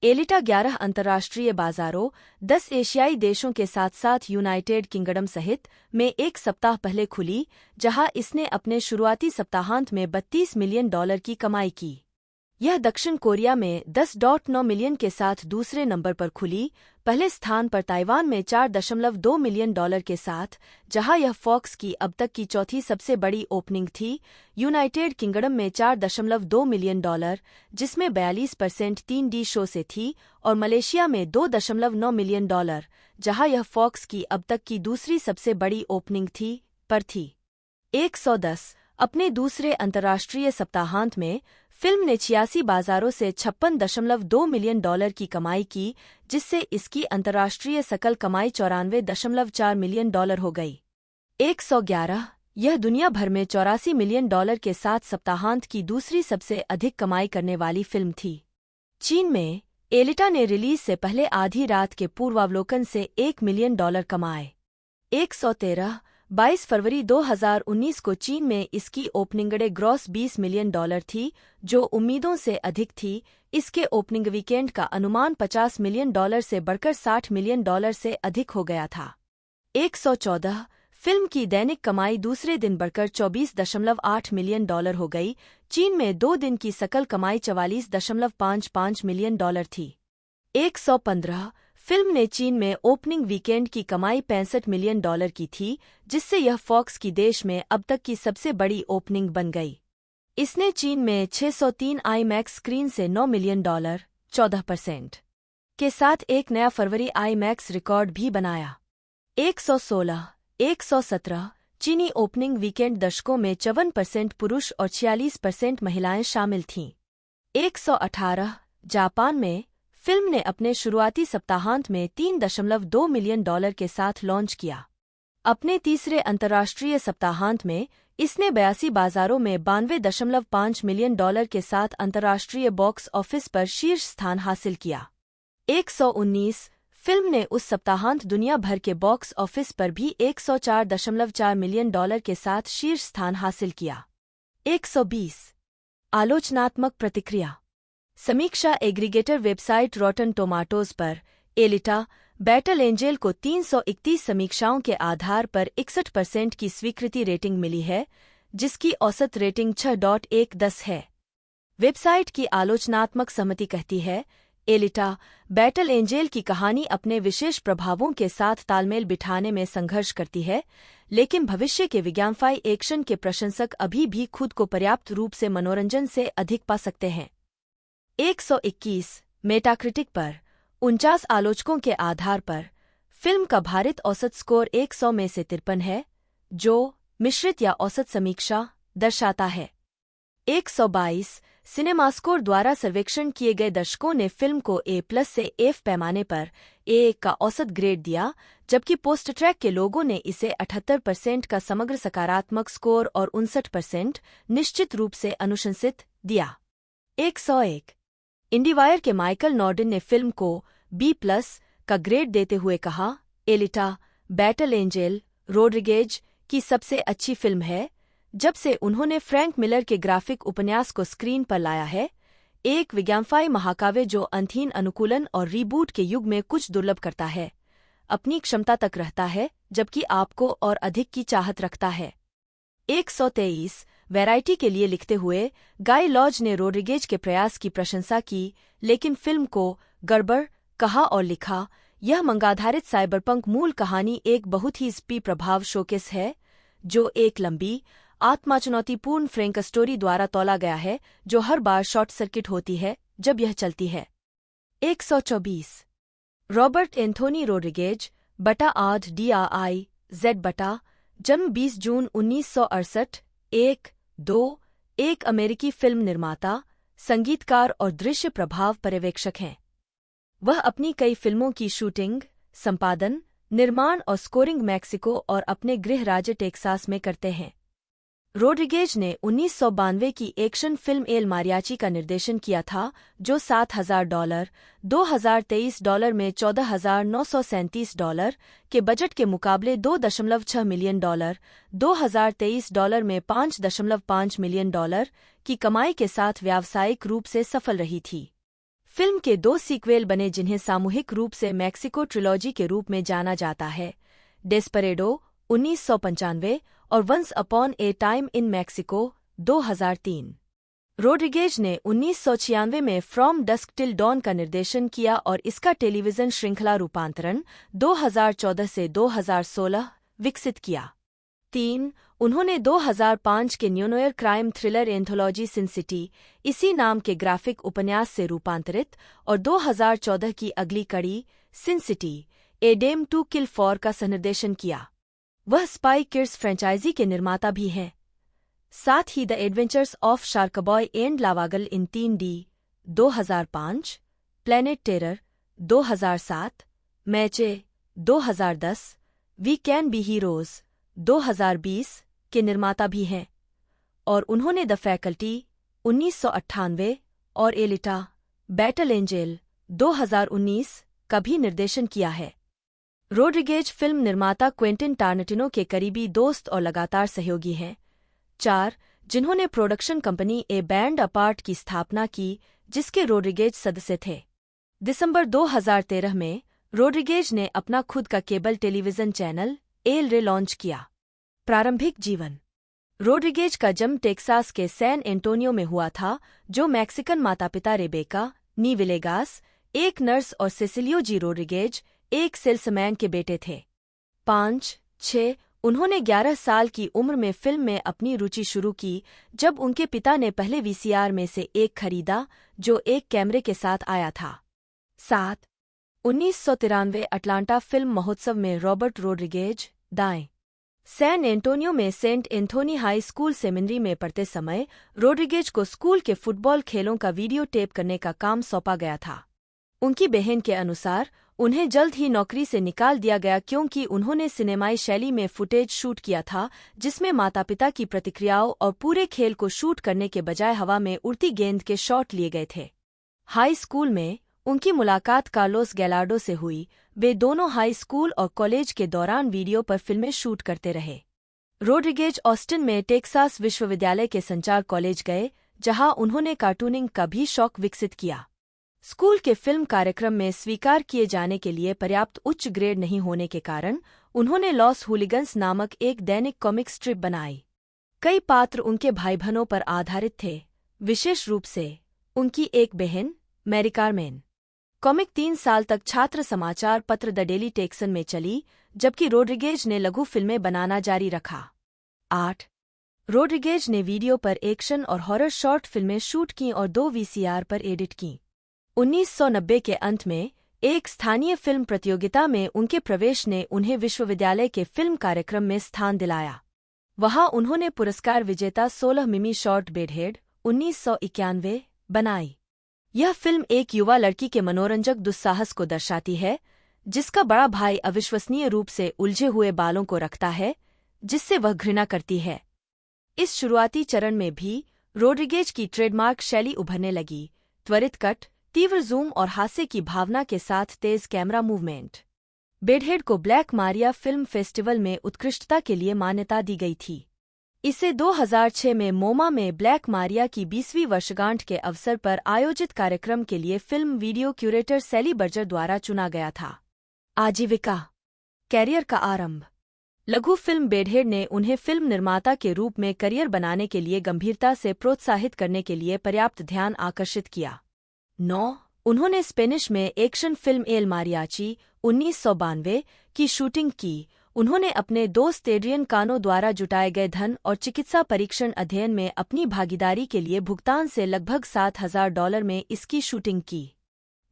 एलिटा 11 अंतर्राष्ट्रीय बाजारों, 10 एशियाई देशों के साथ साथ यूनाइटेड किंगडम सहित में एक सप्ताह पहले खुली, जहां इसने अपने शुरुआती सप्ताहांत में 32 मिलियन डॉलर की कमाई की। यह दक्षिण कोरिया में 10.9 मिलियन के साथ दूसरे नंबर पर खुली, पहले स्थान पर ताइवान में $4.2 मिलियन के साथ, जहां यह फॉक्स की अब तक की चौथी सबसे बड़ी ओपनिंग थी। यूनाइटेड किंगडम में $4.2 मिलियन, जिसमें 42% 3D शो से थी, और मलेशिया में $2.9 मिलियन, जहां यह फॉक्स की अब तक की दूसरी सबसे बड़ी ओपनिंग थी। 110 अपने दूसरे अंतर्राष्ट्रीय सप्ताहांत में फिल्म ने 86 बाजारों से $56.2 मिलियन की कमाई की, जिससे इसकी अंतर्राष्ट्रीय सकल कमाई $94.4 मिलियन हो गई। 111 यह दुनिया भर में $84 मिलियन के साथ सप्ताहांत की दूसरी सबसे अधिक कमाई करने वाली फिल्म थी। चीन में एलिटा ने रिलीज से पहले आधी रात के पूर्वावलोकन से $1 मिलियन कमाए। 113 22 फरवरी 2019 को चीन में इसकी ओपनिंग डे ग्रॉस $20 मिलियन थी, जो उम्मीदों से अधिक थी। इसके ओपनिंग वीकेंड का अनुमान $50 मिलियन से बढ़कर $60 मिलियन से अधिक हो गया था। 114 फिल्म की दैनिक कमाई दूसरे दिन बढ़कर $24.8 मिलियन हो गई। चीन में 2 दिन की सकल कमाई $44.55 मिलियन थी। 115 फिल्म ने चीन में ओपनिंग वीकेंड की कमाई $65 मिलियन की थी, जिससे यह फॉक्स की देश में अब तक की सबसे बड़ी ओपनिंग बन गई। इसने चीन में 603 IMAX स्क्रीन से $9 मिलियन 14% के साथ एक नया फरवरी IMAX रिकॉर्ड भी बनाया। 116 117 चीनी ओपनिंग वीकेंड दर्शकों में 54% पुरुष और 46% महिलाएं शामिल थीं। 118 जापान में फिल्म ने अपने शुरुआती सप्ताहांत में $3.2 मिलियन के साथ लॉन्च किया। अपने तीसरे अंतर्राष्ट्रीय सप्ताहांत में इसने 82 बाजारों में $92.5 मिलियन के साथ अंतर्राष्ट्रीय बॉक्स ऑफिस पर शीर्ष स्थान हासिल किया। 119 फिल्म ने उस सप्ताहांत दुनिया भर के बॉक्स ऑफिस पर भी $104.4 मिलियन के साथ शीर्ष स्थान हासिल किया। 120 आलोचनात्मक प्रतिक्रिया। समीक्षा एग्रीगेटर वेबसाइट रॉटन टोमाटोज पर एलिटा बैटल एंजेल को 331 समीक्षाओं के आधार पर 61% की स्वीकृति रेटिंग मिली है, जिसकी औसत रेटिंग 6.110 है। वेबसाइट की आलोचनात्मक सहमति कहती है, एलिटा बैटल एंजेल की कहानी अपने विशेष प्रभावों के साथ तालमेल बिठाने में संघर्ष करती है, लेकिन भविष्य के विज्ञानफाई एक्शन के प्रशंसक अभी भी खुद को पर्याप्त रूप से मनोरंजन से अधिक पा सकते हैं। 121 मेटाक्रिटिक पर 49 आलोचकों के आधार पर फिल्म का भारित औसत स्कोर 100 में से 53 है, जो मिश्रित या औसत समीक्षा दर्शाता है। 122 सिनेमास्कोर द्वारा सर्वेक्षण किए गए दर्शकों ने फिल्म को A+ से F पैमाने पर A1 का औसत ग्रेड दिया, जबकि पोस्ट ट्रैक के लोगों ने इसे 78% का समग्र सकारात्मक स्कोर और 59% निश्चित रूप से अनुशंसित दिया। 101 इंडीवायर के माइकल नॉर्डन ने फिल्म को B+ का ग्रेड देते हुए कहा, एलिटा बैटल एंजेल रोड्रिगेज की सबसे अच्छी फिल्म है जब से उन्होंने फ्रैंक मिलर के ग्राफिक उपन्यास को स्क्रीन पर लाया है, एक विज्ञानफाई महाकाव्य जो अंतहीन अनुकूलन और रीबूट के युग में कुछ दुर्लभ करता है, अपनी क्षमता तक रहता है, जबकि आपको और अधिक की चाहत रखता है। 123 वैरायटी के लिए लिखते हुए गाय लॉज ने रोड्रिगेज के प्रयास की प्रशंसा की, लेकिन फिल्म को गड़बड़ कहा और लिखा, यह मंगाधारित साइबरपंक मूल कहानी एक बहुत ही स्पी प्रभाव शोकेस है, जो एक लंबी आत्माचुनौतीपूर्ण फ्रैंक स्टोरी द्वारा तौला गया है, जो हर बार शॉर्ट सर्किट होती है जब यह चलती है। 124 रॉबर्ट एंथोनी रोड्रिगेज बटा आध DRIZ बटा जन्म 20 जून 1968 एक अमेरिकी फिल्म निर्माता, संगीतकार और दृश्य प्रभाव पर्यवेक्षक हैं। वह अपनी कई फिल्मों की शूटिंग, संपादन, निर्माण और स्कोरिंग मैक्सिको और अपने गृह राज्य टेक्सास में करते हैं। रोड्रिगेज ने 1992 की एक्शन फिल्म एल मारियाची का निर्देशन किया था, जो $7,000 $2023 में $14,937 के बजट के मुकाबले $2.6 मिलियन $2023 में $5.5 मिलियन की कमाई के साथ व्यावसायिक रूप से सफल रही थी। फिल्म के 2 सीक्वेल बने, जिन्हें सामूहिक रूप से मैक्सिको ट्रिलॉजी के रूप में जाना जाता है, डेस्परेडो 1995 और Once Upon a Time in Mexico 2003। Rodriguez ने 1996 में फ्रॉम डस्क टिल डॉन का निर्देशन किया और इसका टेलीविजन श्रृंखला रूपांतरण 2014 से 2016 विकसित किया। 3. उन्होंने 2005 के न्यूनोयर क्राइम थ्रिलर एंथोलॉजी सिन सिटी इसी नाम के ग्राफिक उपन्यास से रूपांतरित और 2014 की अगली कड़ी Sin City A Dame to Kill For का सहनिर्देशन किया। वह स्पाई किड्स फ्रेंचाइजी के निर्माता भी हैं। साथ ही The Adventures of Sharkboy and Lavagirl in 3D 2005, Planet Terror 2007, Machete 2010, We Can Be Heroes 2020 के निर्माता भी हैं और उन्होंने द फैकल्टी 1998 और एलिटा बैटल एंजेल 2019 का भी निर्देशन किया है। रोड्रिगेज फिल्म निर्माता क्वेंटिन टारंटिनो के करीबी दोस्त और लगातार सहयोगी हैं। 4. जिन्होंने production company A band apart की स्थापना की जिसके रोड्रिगेज सदस्य थे। दिसंबर 2013 में रोड्रिगेज ने अपना खुद का केबल टेलीविजन चैनल एल रे लॉन्च किया। प्रारंभिक जीवन। रोड्रिगेज का जन्म टेक्सास के सैन एंटोनियो में हुआ था, जो मैक्सिकन माता-पिता रेबेका नी विलेगास, एक नर्स, और सेसिलियो जी रोड्रिगेज, एक सेल्समैन के बेटे थे। 5. 6. उन्होंने 11 साल की उम्र में फिल्म में अपनी रुचि शुरू की जब उनके पिता ने पहले वीसीआर में से एक खरीदा जो एक कैमरे के साथ आया था। 7. 1993 अटलांटा फिल्म महोत्सव में रॉबर्ट रोड्रिगेज दाएं सैन एंटोनियो में Saint Anthony High School Seminary में पढ़ते समय रोड्रिगेज को स्कूल के फुटबॉल खेलों का वीडियो टेप करने का काम सौंपा गया था। उनकी बहन के अनुसार उन्हें जल्द ही नौकरी से निकाल दिया गया क्योंकि उन्होंने सिनेमाई शैली में फुटेज शूट किया था जिसमें माता-पिता की प्रतिक्रियाओं और पूरे खेल को शूट करने के बजाय हवा में उड़ती गेंद के शॉट लिए गए थे। हाई स्कूल में उनकी मुलाकात कार्लोस गैलार्डो से हुई। वे दोनों हाई स्कूल और कॉलेज के दौरान वीडियो पर फिल्में शूट करते रहे। रोड्रिगेज ऑस्टिन में टेक्सास विश्वविद्यालय के संचार कॉलेज गए जहां उन्होंने कार्टूनिंग का भी शौक विकसित किया। स्कूल के फिल्म कार्यक्रम में स्वीकार किए जाने के लिए पर्याप्त उच्च ग्रेड नहीं होने के कारण उन्होंने लॉस हुलिगन्स नामक एक दैनिक कॉमिक स्ट्रिप बनाई। कई पात्र उनके भाई बहनों पर आधारित थे, विशेष रूप से उनकी एक बहन मैरी कार्मेन। कॉमिक 3 साल तक छात्र समाचार पत्र द डेली टेक्सन में चली, जबकि रोड्रिगेज ने लघु फिल्में बनाना जारी रखा। 8. रोड्रिगेज ने वीडियो पर एक्शन और हॉरर शॉर्ट फिल्में शूट की और 2 वीसीआर पर एडिट की। 1990 के अंत में एक स्थानीय फिल्म प्रतियोगिता में उनके प्रवेश ने उन्हें विश्वविद्यालय के फिल्म कार्यक्रम में स्थान दिलाया। वहां उन्होंने पुरस्कार विजेता 16 मिमी शॉर्ट बेडहेड 1991 बनाई। यह फिल्म एक युवा लड़की के मनोरंजक दुस्साहस को दर्शाती है जिसका बड़ा भाई अविश्वसनीय रूप से उलझे हुए बालों को रखता है जिससे वह घृणा करती है। इस शुरुआती चरण में भी रोड्रिगेज की ट्रेडमार्क शैली उभरने लगी, त्वरित कट, तीव्र जूम और हास्य की भावना के साथ तेज कैमरा मूवमेंट। बेडहेड को ब्लैक मारिया फिल्म फेस्टिवल में उत्कृष्टता के लिए मान्यता दी गई थी। इसे 2006 में मोमा में ब्लैक मारिया की 20वीं वर्षगांठ के अवसर पर आयोजित कार्यक्रम के लिए फिल्म वीडियो क्यूरेटर सैली बर्जर द्वारा चुना गया था। आजीविका। कैरियर का आरंभ। लघु फिल्म बेडहेड ने उन्हें फिल्म निर्माता के रूप में करियर बनाने के लिए गंभीरता से प्रोत्साहित करने के लिए पर्याप्त ध्यान आकर्षित किया। 9. उन्होंने स्पेनिश में एक्शन फिल्म एल मारियाची 1992 की शूटिंग की। उन्होंने अपने दोस्त एड्रियन कानो द्वारा जुटाए गए धन और चिकित्सा परीक्षण अध्ययन में अपनी भागीदारी के लिए भुगतान से लगभग $7,000 में इसकी शूटिंग की।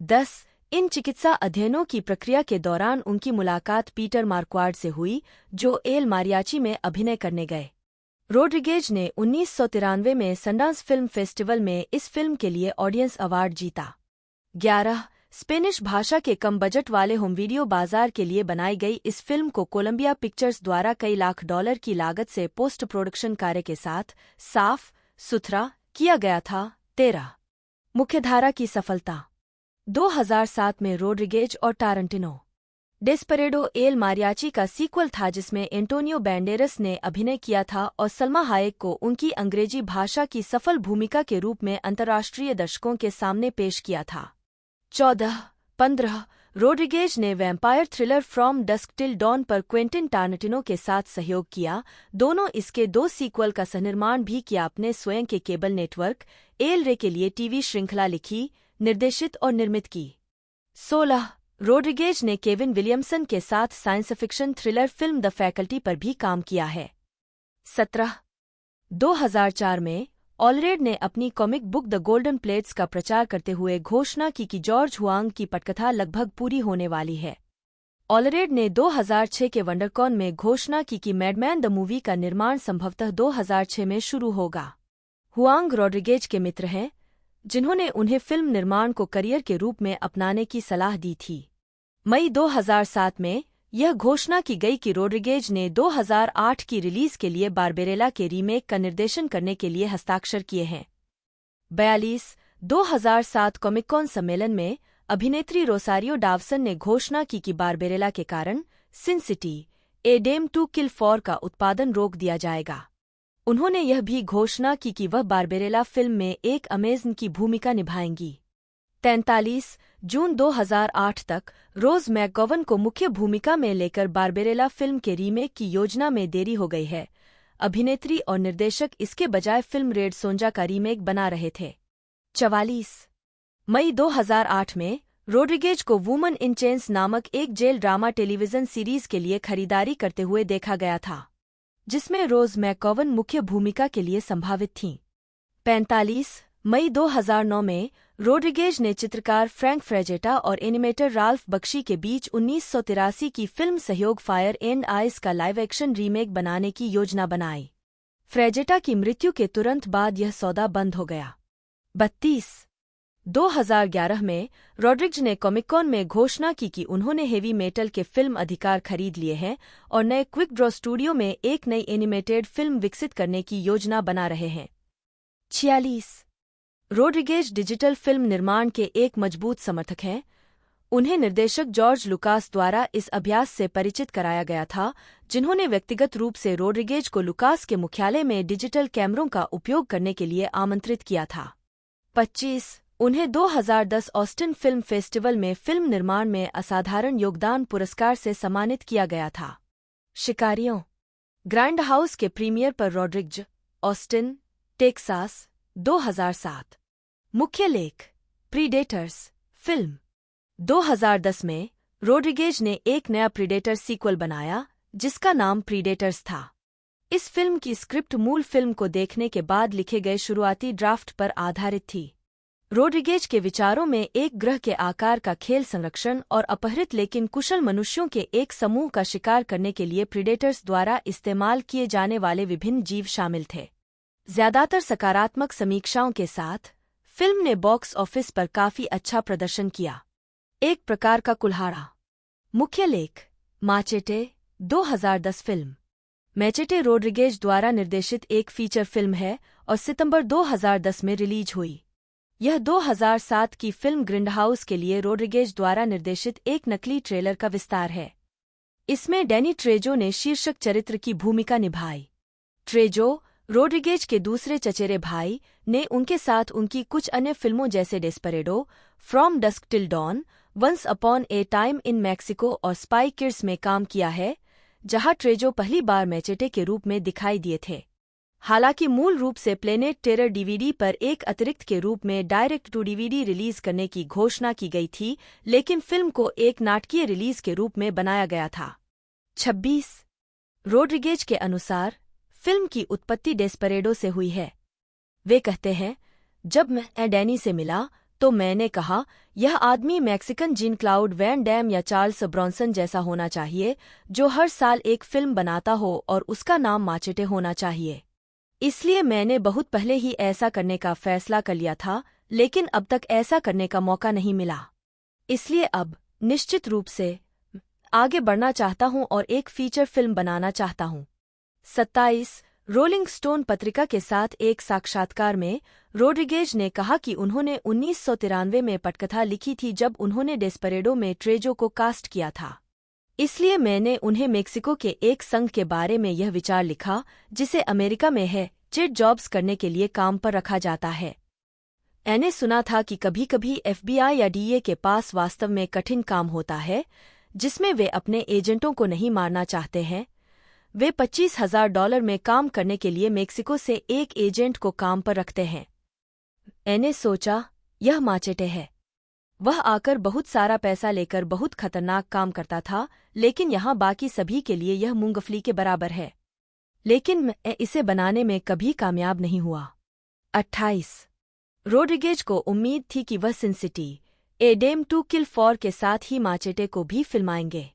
10. इन चिकित्सा अध्ययनों की प्रक्रिया के दौरान उनकी मुलाकात पीटर मार्क्वार्ड से हुई जो एल मारियाची में अभिनय करने गए। रोड्रिगेज ने 1993 में सनडांस फिल्म फेस्टिवल में इस फिल्म के लिए ऑडियंस अवार्ड जीता। 11. स्पेनिश भाषा के कम बजट वाले होम वीडियो बाजार के लिए बनाई गई इस फिल्म को कोलंबिया पिक्चर्स द्वारा कई लाख डॉलर की लागत से पोस्ट प्रोडक्शन कार्य के साथ साफ सुथरा किया गया था। 13. मुख्यधारा की सफलता। 2007 में रोड्रिगेज और टारंटिनो डेस्परेडो एल मारियाची का सीक्वल था जिसमें एंटोनियो बैंडेरस ने अभिनय किया था और सल्मा हायेक को उनकी अंग्रेजी भाषा की सफल भूमिका के रूप में अंतर्राष्ट्रीय दर्शकों के सामने पेश किया था। 14. 15. रोड्रिगेज ने vampire thriller From Dusk Till Dawn पर क्वेंटिन टारंटिनो के साथ सहयोग किया। दोनों इसके 2 सीक्वल का सहनिर्माण भी किया। अपने स्वयं के केबल नेटवर्क एल रे के लिए टीवी श्रृंखला लिखी, निर्देशित और निर्मित की। 16 रोड्रिगेज ने केविन विलियमसन के साथ science fiction thriller film the faculty पर भी काम किया है। 17 2004 में ऑलरेड ने अपनी comic book the golden plates का प्रचार करते हुए घोषणा की कि जॉर्ज हुआंग की पटकथा लगभग पूरी होने वाली है। ऑलरेड ने 2006 के वंडरकॉन में घोषणा की कि मैडमैन द मूवी का निर्माण संभवतः 2006 में शुरू होगा। हुआंग रोड्रिगेज के मित्र हैं, जिन्होंने उन्हें फिल्म निर्माण को करियर के रूप में अपनाने की सलाह दी थी। मई 2007 में यह घोषणा की गई कि रोड्रिगेज ने 2008 की रिलीज के लिए बारबेरेला के रीमेक का निर्देशन करने के लिए हस्ताक्षर किए हैं। 42 2007 कॉमिक-कॉन सम्मेलन में अभिनेत्री रोसारियो डावसन ने घोषणा की कि बारबेरेला के कारण Sin City A Dame to Kill For का उत्पादन रोक दिया जाएगा। उन्होंने यह भी घोषणा की कि वह बारबेरेला फिल्म में एक अमेज़न की भूमिका निभाएंगी। 43 जून 2008 तक रोज मैकगोवन को मुख्य भूमिका में लेकर बारबेरेला फिल्म के रीमेक की योजना में देरी हो गई है। अभिनेत्री और निर्देशक इसके बजाय फिल्म रेड सोंजा का रीमेक बना रहे थे। 44 मई 2008 में रोड्रिगेज को वुमन इन चेन्स नामक एक जेल ड्रामा टेलीविजन सीरीज के लिए खरीदारी करते हुए देखा गया था, जिसमें रोज मैकगोवन मुख्य भूमिका के लिए संभावित थीं। 45 मई 2009 में रोड्रिगेज ने चित्रकार फ्रैंक फ्रेजेटा और एनिमेटर राल्फ बख्शी के बीच 1983 की फिल्म सहयोग फायर एंड आइस का लाइव एक्शन रीमेक बनाने की योजना बनाई। फ्रेजेटा की मृत्यु के तुरंत बाद यह सौदा बंद हो गया। 32 2011 में रोड्रिगेज ने कॉमिक-कॉन में घोषणा की कि उन्होंने हेवी मेटल के फिल्म अधिकार खरीद लिए हैं और नए क्विक ड्रॉ स्टूडियो में एक नई एनिमेटेड फिल्म विकसित करने की योजना बना रहे हैं। 46 रोड्रिगेज डिजिटल फिल्म निर्माण के एक मजबूत समर्थक हैं। उन्हें निर्देशक जॉर्ज लुकास द्वारा इस अभ्यास से परिचित कराया गया था, जिन्होंने व्यक्तिगत रूप से रोड्रिगेज को लुकास के मुख्यालय में डिजिटल कैमरों का उपयोग करने के लिए आमंत्रित किया था। 25 उन्हें 2010 ऑस्टिन फिल्म फेस्टिवल में फिल्म निर्माण में असाधारण योगदान पुरस्कार से सम्मानित किया गया था। शिकारियों ग्रैंड हाउस के प्रीमियर पर रोड्रिगेज, ऑस्टिन, टेक्सास, 2007। मुख्य लेख प्रीडेटर्स फिल्म 2010 में रोड्रिगेज ने एक नया प्रीडेटर सीक्वल बनाया, जिसका नाम प्रीडेटर्स था। इस फिल्म की स्क्रिप्ट मूल फिल्म को देखने के बाद लिखे गए शुरुआती ड्राफ्ट पर आधारित थी। रोड्रिगेज के विचारों में एक ग्रह के आकार का खेल संरक्षण और अपहृत लेकिन कुशल मनुष्यों के एक समूह का शिकार करने के लिए प्रीडेटर्स द्वारा इस्तेमाल किए जाने वाले विभिन्न जीव शामिल थे। ज्यादातर सकारात्मक समीक्षाओं के साथ फिल्म ने बॉक्स ऑफिस पर काफी अच्छा प्रदर्शन किया। एक प्रकार का कुल्हाड़ा। मुख्य लेख माचेटे 2010 फिल्म मैचेटे रोड्रिगेज द्वारा निर्देशित एक फीचर फिल्म है और सितंबर 2010 में रिलीज हुई। यह 2007 की फिल्म ग्रिंडहाउस के लिए रोड्रिगेज द्वारा निर्देशित एक नकली ट्रेलर का विस्तार है। इसमें डैनी ट्रेजो ने शीर्षक चरित्र की भूमिका निभाई। ट्रेजो रोड्रिगेज के दूसरे चचेरे भाई ने उनके साथ उनकी कुछ अन्य फिल्मों जैसे Desperado, From Dusk Till Dawn, Once Upon a Time in Mexico और स्पाई किड्स में काम किया है, जहां ट्रेजो पहली बार मैचेटे के रूप में दिखाई दिए थे। हालांकि मूल रूप से प्लेनेट टेरर डीवीडी पर एक अतिरिक्त के रूप में डायरेक्ट टू डीवीडी रिलीज करने की घोषणा की गई थी, लेकिन फिल्म को एक नाटकीय रिलीज के रूप में बनाया गया था। 26 रोड्रिगेज के अनुसार फिल्म की उत्पत्ति डेस्परेडो से हुई है। वे कहते हैं, जब मैं डैनी से मिला तो मैंने कहा, यह आदमी Mexican Jean Claude Van Damme या चार्ल्स ब्रॉन्सन जैसा होना चाहिए, जो हर साल एक फिल्म बनाता हो और उसका नाम माचेटे होना चाहिए। इसलिए मैंने बहुत पहले ही ऐसा करने का फैसला कर लिया था, लेकिन अब तक ऐसा करने का मौका नहीं मिला। इसलिए अब निश्चित रूप से आगे बढ़ना चाहता हूं और एक फीचर फिल्म बनाना चाहता हूं। 27 रोलिंग स्टोन पत्रिका के साथ एक साक्षात्कार में रोड्रिगेज ने कहा कि उन्होंने 1993 में पटकथा लिखी थी जब उन्होंने डेस्परेडो में ट्रेजो को कास्ट किया था। इसलिए मैंने उन्हें मेक्सिको के एक संघ के बारे में यह विचार लिखा, जिसे अमेरिका में है चिट जॉब्स करने के लिए काम पर रखा जाता है। मैंने सुना था कि कभी कभी एफबीआई या डीए के पास वास्तव में कठिन काम होता है जिसमें वे अपने एजेंटों को नहीं मारना चाहते हैं। वे $25,000 में काम करने के लिए मेक्सिको से एक एजेंट को काम पर रखते हैं। मैंने सोचा, यह माचेटे है। वह आकर बहुत सारा पैसा लेकर बहुत खतरनाक काम करता था, लेकिन यहाँ बाकी सभी के लिए यह मूंगफली के बराबर है। लेकिन मैं इसे बनाने में कभी कामयाब नहीं हुआ। 28 रोड्रिगेज को उम्मीद थी कि वह Sin City A Dame to Kill For के साथ ही माचेटे को भी फिल्माएंगे।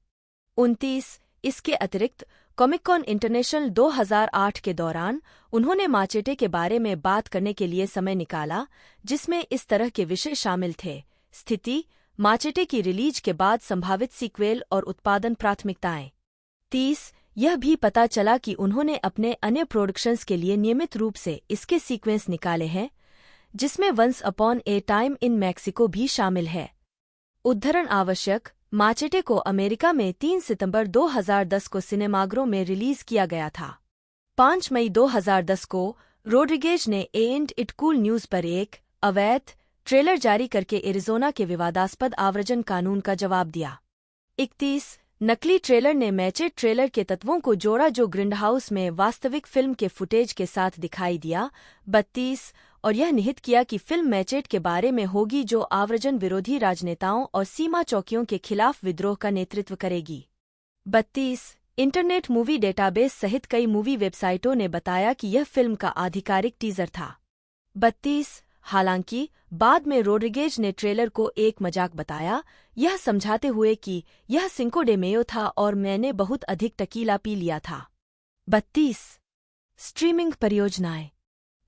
29 इसके अतिरिक्त कॉमिक-कॉन इंटरनेशनल 2008 के दौरान उन्होंने माचेटे के बारे में बात करने के लिए समय निकाला, जिसमें इस तरह के विषय शामिल थे: स्थिति, माचेटे की रिलीज के बाद संभावित सीक्वेल और उत्पादन प्राथमिकताएं। 30 यह भी पता चला कि उन्होंने अपने अन्य प्रोडक्शंस के लिए नियमित रूप से इसके सीक्वेंस निकाले हैं, जिसमें Once Upon a Time in Mexico भी शामिल है। उद्धरण आवश्यक: माचेटे को अमेरिका में 3 सितंबर 2010 को सिनेमाघरों में रिलीज किया गया था। 5 मई 2010 को रोड्रिगेज ने एंड इट कूल न्यूज पर एक अवैध ट्रेलर जारी करके एरिज़ोना के विवादास्पद आव्रजन कानून का जवाब दिया। 31 नकली ट्रेलर ने मैचेट ट्रेलर के तत्वों को जोड़ा जो ग्रिंडहाउस में वास्तविक फिल्म के फुटेज के साथ दिखाई दिया। 32 और यह निहित किया कि फिल्म मैचेट के बारे में होगी जो आव्रजन विरोधी राजनेताओं और सीमा चौकियों के खिलाफ विद्रोह का नेतृत्व करेगी। 32 इंटरनेट मूवी डेटाबेस सहित कई मूवी वेबसाइटों ने बताया कि यह फिल्म का आधिकारिक टीजर था। 32 हालांकि बाद में रोड्रिगेज ने ट्रेलर को एक मजाक बताया, यह समझाते हुए कि यह सिंको डे मेयो था और मैंने बहुत अधिक टकीला पी लिया था। 32 स्ट्रीमिंग परियोजनाएं।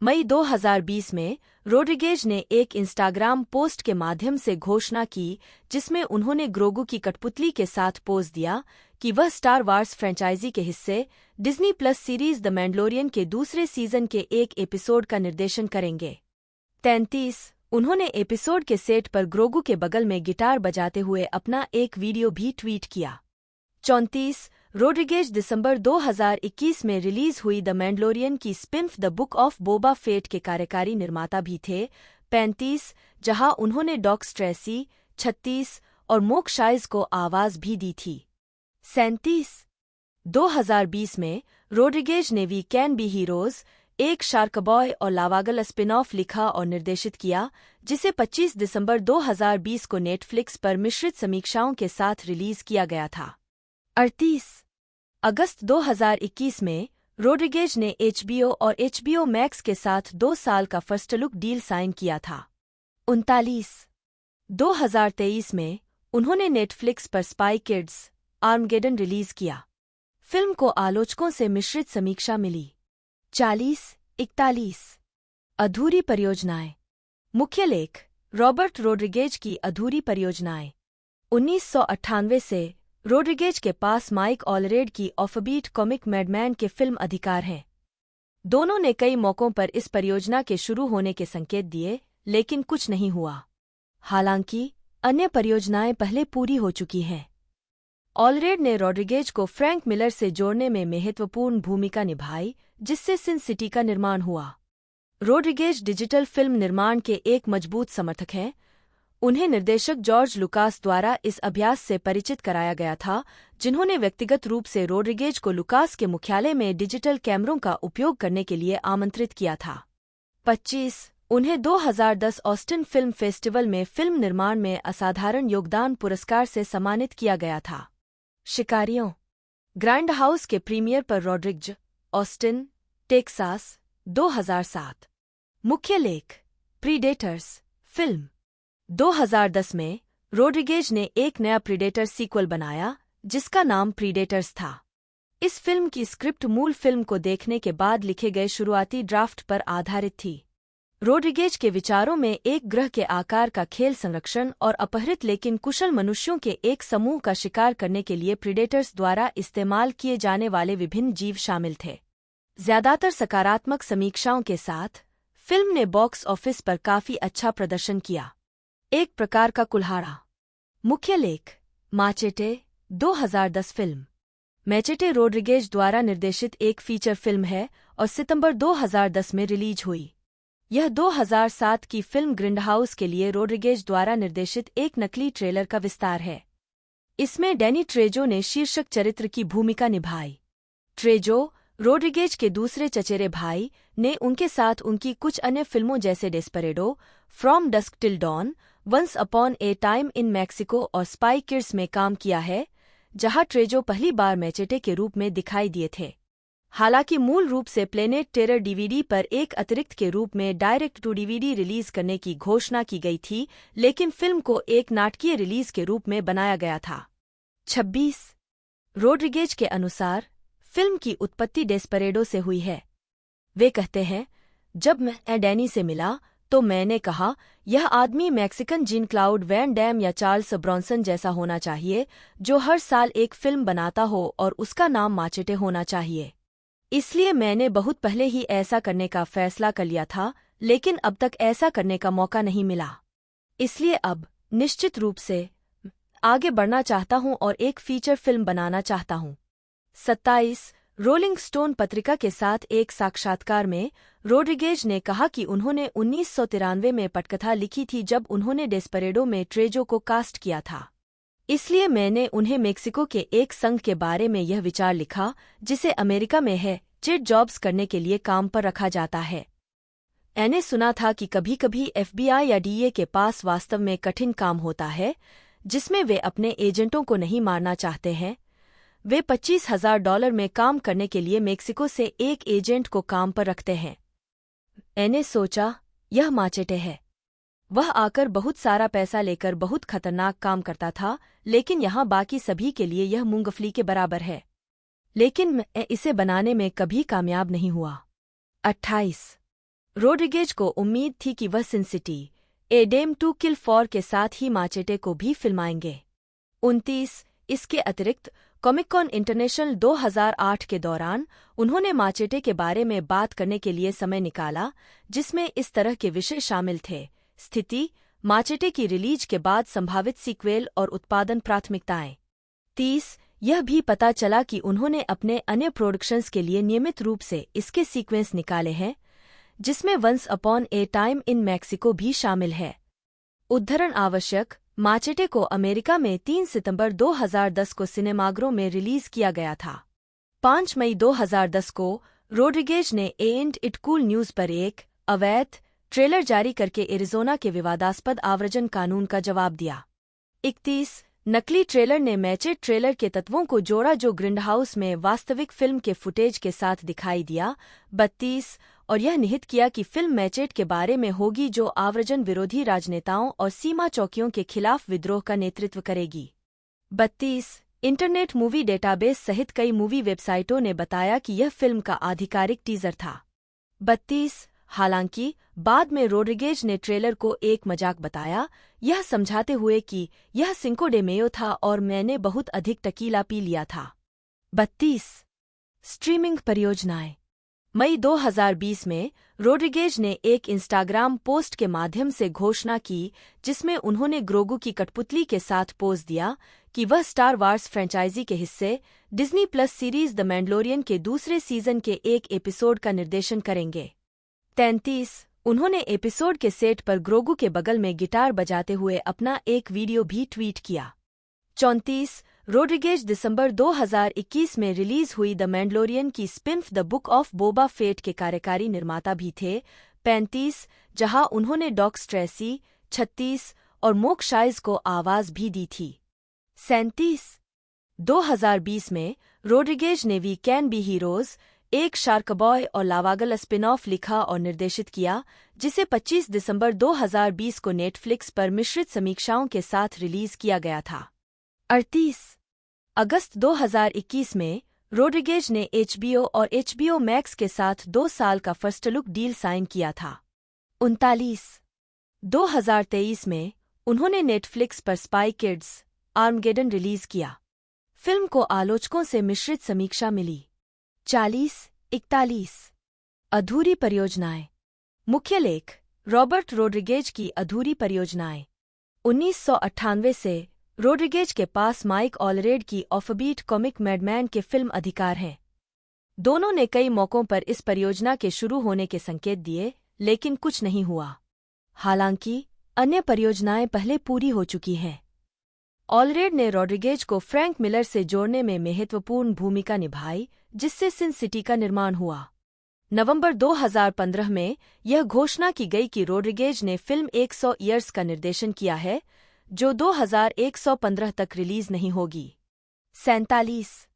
मई 2020 में रोड्रिगेज ने एक इंस्टाग्राम पोस्ट के माध्यम से घोषणा की, जिसमें उन्होंने ग्रोगू की कठपुतली के साथ पोज दिया कि वह स्टार वार्स फ्रेंचाइजी के हिस्से Disney plus series the Mandalorian के दूसरे सीजन के एक एपिसोड का निर्देशन करेंगे। 33 उन्होंने एपिसोड के सेट पर ग्रोगू के बगल में गिटार बजाते हुए अपना एक वीडियो भी ट्वीट किया। 34 रोड्रिगेज दिसंबर 2021 में रिलीज हुई द मैंडलोरियन की spin-off the book of Boba Fett के कार्यकारी निर्माता भी थे। 35 जहां उन्होंने डॉग स्ट्रेसी, 36 और मोक्शाइज को आवाज भी दी थी। 37 2020 में रोड्रिगेज ने वी कैन बी हीरोज, एक शार्कबॉय और लावागल स्पिन ऑफ लिखा और निर्देशित किया, जिसे 25 दिसंबर 2020 को नेटफ्लिक्स पर मिश्रित समीक्षाओं के साथ रिलीज किया गया था। 38 अगस्त 2021 में रोड्रिगेज ने HBO और HBO मैक्स के साथ 2 साल का फर्स्ट लुक डील साइन किया था। 39 2023 में उन्होंने नेटफ्लिक्स पर स्पाई किड्स आर्मगेडन रिलीज किया। फिल्म को आलोचकों से मिश्रित समीक्षा मिली। 41 अधूरी परियोजनाएं। मुख्य लेख: रॉबर्ट रोड्रिगेज की अधूरी परियोजनाएं। 1998 से रोड्रिगेज के पास माइक ऑलरेड की ऑफबीट कॉमिक मैडमैन के फिल्म अधिकार हैं। दोनों ने कई मौकों पर इस परियोजना के शुरू होने के संकेत दिए, लेकिन कुछ नहीं हुआ। हालांकि अन्य परियोजनाएं पहले पूरी हो चुकी हैं। ऑलरेड ने रोड्रिगेज को फ्रैंक मिलर से जोड़ने में महत्वपूर्ण भूमिका निभाई, जिससे सिन सिटी का निर्माण हुआ। रोड्रिगेज डिजिटल फिल्म निर्माण के एक मजबूत समर्थक हैं। उन्हें निर्देशक जॉर्ज लुकास द्वारा इस अभ्यास से परिचित कराया गया था, जिन्होंने व्यक्तिगत रूप से रोड्रिगेज को लुकास के मुख्यालय में डिजिटल कैमरों का उपयोग करने के लिए आमंत्रित किया था। 25 उन्हें 2010 ऑस्टिन फिल्म फेस्टिवल में फिल्म निर्माण में असाधारण योगदान पुरस्कार से सम्मानित किया गया था। शिकारियों। ग्रैंड हाउस के प्रीमियर पर रोड्रिगेज, ऑस्टिन, टेक्सास, 2007। मुख्य लेख: प्रीडेटर्स फिल्म। 2010 में रोड्रिगेज ने एक नया प्रीडेटर सीक्वल बनाया, जिसका नाम प्रीडेटर्स था। इस फिल्म की स्क्रिप्ट मूल फिल्म को देखने के बाद लिखे गए शुरुआती ड्राफ्ट पर आधारित थी। रोड्रिगेज के विचारों में एक ग्रह के आकार का खेल संरक्षण और अपहृत लेकिन कुशल मनुष्यों के एक समूह का शिकार करने के लिए प्रीडेटर्स द्वारा इस्तेमाल किए जाने वाले विभिन्न जीव शामिल थे। ज्यादातर सकारात्मक समीक्षाओं के साथ फिल्म ने बॉक्स ऑफिस पर काफी अच्छा प्रदर्शन किया। एक प्रकार का कुल्हाड़ा। मुख्य लेख: माचेटे, 2010 फिल्म। मैचेटे रोड्रिगेज द्वारा निर्देशित एक फीचर फिल्म है और सितंबर 2010 में रिलीज हुई। यह 2007 की फिल्म ग्रिंडहाउस के लिए रोड्रिगेज द्वारा निर्देशित एक नकली ट्रेलर का विस्तार है। इसमें डैनी ट्रेजो ने शीर्षक चरित्र की भूमिका निभाई। ट्रेजो, रोड्रिगेज के दूसरे चचेरे भाई, ने उनके साथ उनकी कुछ अन्य फिल्मों जैसे Desperado, From Dusk Till Dawn, Once Upon a Time in Mexico और स्पाई किड्स में काम किया है, जहां ट्रेजो पहली बार मैचेटे के रूप में दिखाई दिए थे। हालांकि मूल रूप से प्लेनेट टेरर डीवीडी पर एक अतिरिक्त के रूप में डायरेक्ट टू डीवीडी रिलीज करने की घोषणा की गई थी, लेकिन फिल्म को एक नाटकीय रिलीज के रूप में बनाया गया था। 26 रोड्रिगेज के अनुसार फिल्म की उत्पत्ति डेस्परेडो से हुई है। वे कहते हैं, जब मैं डैनी से मिला तो मैंने कहा, यह आदमी Mexican Jean Claude Van Damme या चार्ल्स ब्रॉन्सन जैसा होना चाहिए, जो हर साल एक फिल्म बनाता हो और उसका नाम माचेटे होना चाहिए। इसलिए मैंने बहुत पहले ही ऐसा करने का फैसला कर लिया था, लेकिन अब तक ऐसा करने का मौका नहीं मिला। इसलिए अब निश्चित रूप से आगे बढ़ना चाहता हूं और एक फीचर फिल्म बनाना चाहता हूं। 27 रोलिंग स्टोन पत्रिका के साथ एक साक्षात्कार में रोड्रिगेज ने कहा कि उन्होंने 1993 में पटकथा लिखी थी जब उन्होंने डेस्परेडो में ट्रेजो को कास्ट किया था। इसलिए मैंने उन्हें मेक्सिको के एक संघ के बारे में यह विचार लिखा जिसे अमेरिका में है चिट जॉब्स करने के लिए काम पर रखा जाता है। मैंने सुना था कि कभी-कभी FBI या DEA के पास वास्तव में कठिन काम होता है, जिसमें वे अपने एजेंटों को नहीं मारना चाहते हैं। वे $25,000 में काम करने के लिए मेक्सिको से एक एजेंट को काम पर रखते हैं। मैंने सोचा, यह माचेटे है। वह आकर बहुत सारा पैसा लेकर बहुत खतरनाक काम करता था, लेकिन यहाँ बाकी सभी के लिए यह मूंगफली के बराबर है। लेकिन मैं इसे बनाने में कभी कामयाब नहीं हुआ। 28 रोड्रिगेज को उम्मीद थी कि वह Sin City, A Dame to Kill For के साथ ही माचेटे को भी फिल्माएंगे। 29 इसके अतिरिक्त कॉमिक-कॉन इंटरनेशनल 2008 के दौरान उन्होंने माचेटे के बारे में बात करने के लिए समय निकाला, जिसमें इस तरह के विषय शामिल थे: स्थिति, माचेटे की रिलीज के बाद संभावित सीक्वेल और उत्पादन प्राथमिकताएं। 30 यह भी पता चला कि उन्होंने अपने अन्य प्रोडक्शंस के लिए नियमित रूप से इसके सीक्वेंस निकाले हैं, जिसमें Once Upon a Time in Mexico भी शामिल है। उद्धरण आवश्यक: माचेटे को अमेरिका में 3 सितंबर 2010 को सिनेमाघरों में रिलीज किया गया था। 5 मई 2010 को रोड्रिगेज ने एंड इट कूल न्यूज पर एक अवैध ट्रेलर जारी करके एरिज़ोना के विवादास्पद आव्रजन कानून का जवाब दिया। 31 नकली ट्रेलर ने मैचेट ट्रेलर के तत्वों को जोड़ा जो ग्रिंडहाउस में वास्तविक फिल्म के फुटेज के साथ दिखाई दिया। 32 और यह निहित किया कि फिल्म मैचेट के बारे में होगी जो आव्रजन विरोधी राजनेताओं और सीमा चौकियों के खिलाफ विद्रोह का नेतृत्व करेगी। 32 इंटरनेट मूवी डेटाबेस सहित कई मूवी वेबसाइटों ने बताया कि यह फिल्म का आधिकारिक टीजर था। 32 हालांकि बाद में रोड्रिगेज ने ट्रेलर को एक मजाक बताया, यह समझाते हुए कि यह सिंको डे मेयो था और मैंने बहुत अधिक टकीला पी लिया था। 32 स्ट्रीमिंग परियोजनाएं। मई 2020 में रोड्रिगेज ने एक इंस्टाग्राम पोस्ट के माध्यम से घोषणा की जिसमें उन्होंने ग्रोगू की कठपुतली के साथ पोज दिया कि वह स्टार वार्स फ्रेंचाइजी के हिस्से Disney plus series the Mandalorian के दूसरे सीजन के एक एपिसोड का निर्देशन करेंगे। 33 उन्होंने एपिसोड के सेट पर ग्रोगू के बगल में गिटार बजाते हुए अपना एक वीडियो भी ट्वीट किया। 34 रोड्रिगेज दिसंबर 2021 में रिलीज हुई द मैंडलोरियन की spin-off the book of Boba Fett के कार्यकारी निर्माता भी थे। 35 जहां उन्होंने डॉक स्ट्रेसी, 36 और मोक्शाइज को आवाज भी दी थी। 37 2020 में रोड्रिगेज ने वी कैन बी हीरोज, एक शार्कबॉय और लावागल स्पिन ऑफ लिखा और निर्देशित किया, जिसे 25 दिसंबर 2020 को नेटफ्लिक्स पर मिश्रित समीक्षाओं के साथ रिलीज किया गया था। 38 अगस्त 2021 में रोड्रिगेज ने HBO और HBO मैक्स के साथ 2 साल का फर्स्ट लुक डील साइन किया था। 39 2023 में उन्होंने नेटफ्लिक्स पर स्पाई किड्स आर्मगेडन रिलीज किया। फिल्म को आलोचकों से मिश्रित समीक्षा मिली। 41 अधूरी परियोजनाएं। मुख्य लेख: रॉबर्ट रोड्रिगेज की अधूरी परियोजनाएं। 1998 से रोड्रिगेज के पास माइक ऑलरेड की ऑफबीट कॉमिक मैडमैन के फिल्म अधिकार हैं। दोनों ने कई मौकों पर इस परियोजना के शुरू होने के संकेत दिए, लेकिन कुछ नहीं हुआ। हालांकि अन्य परियोजनाएं पहले पूरी हो चुकी हैं। ऑलरेड ने रॉड्रिगेज को फ्रैंक मिलर से जोड़ने में महत्वपूर्ण भूमिका निभाई, जिससे सिन सिटी का निर्माण हुआ। नवंबर 2015 में यह घोषणा की गई कि रॉड्रिगेज ने फिल्म 100 ईयर्स का निर्देशन किया है, जो 2115 तक रिलीज नहीं होगी। 47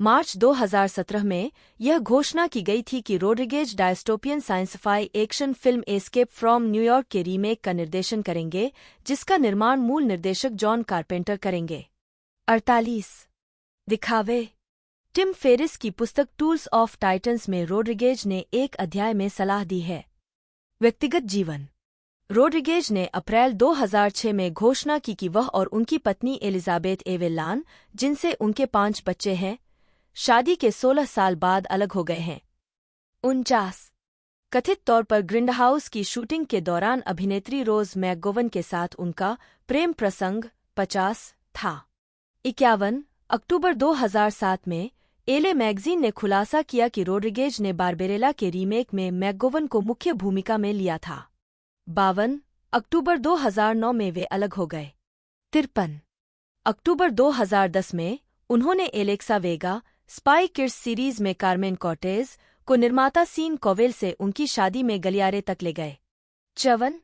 मार्च 2017 में यह घोषणा की गई थी कि Rodriguez dystopian science-phi action film escape from New York के रीमेक का निर्देशन करेंगे, जिसका निर्माण मूल निर्देशक जॉन कारपेंटर करेंगे। 48 दिखावे। टिम फेरिस की पुस्तक टूल्स ऑफ टाइटन्स में रॉड्रिगेज ने एक अध्याय में सलाह दी है। व्यक्तिगत जीवन। रॉड्रिगेज ने अप्रैल 2006 में घोषणा की कि वह और उनकी पत्नी एलिजाबेथ एवेलान, जिनसे उनके 5 बच्चे हैं, शादी के 16 साल बाद अलग हो गए हैं। 49 कथित तौर पर ग्रिंडहाउस की शूटिंग के दौरान अभिनेत्री रोज मैकगोवन के साथ उनका प्रेम प्रसंग 50 था। 51 अक्टूबर 2007 में एले मैगजीन ने खुलासा किया कि रॉड्रिगेज ने बारबेरेला के रीमेक में मैकगोवन को मुख्य भूमिका में लिया था। 52 अक्टूबर 2009 में वे अलग हो गए। 53 अक्टूबर 2010 में उन्होंने एलेक्सा वेगा, स्पाई किड्स सीरीज में कार्मेन कॉर्टेज को निर्माता सीन कोवेल से उनकी शादी में गलियारे तक ले गए। 54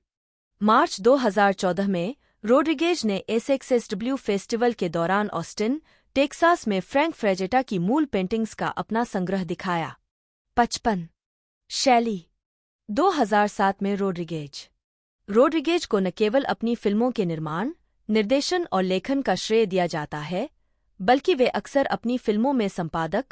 मार्च 2014 में रॉड्रिगेज ने एसएक्सएसडब्ल्यू फेस्टिवल के दौरान ऑस्टिन, टेक्सास में फ्रैंक फ्रेजेटा की मूल पेंटिंग्स का अपना संग्रह दिखाया। 55 शैली। 2007 में रॉड्रिगेज को न केवल अपनी फिल्मों के निर्माण, निर्देशन और लेखन का श्रेय दिया जाता है, बल्कि वे अक्सर अपनी फिल्मों में संपादक,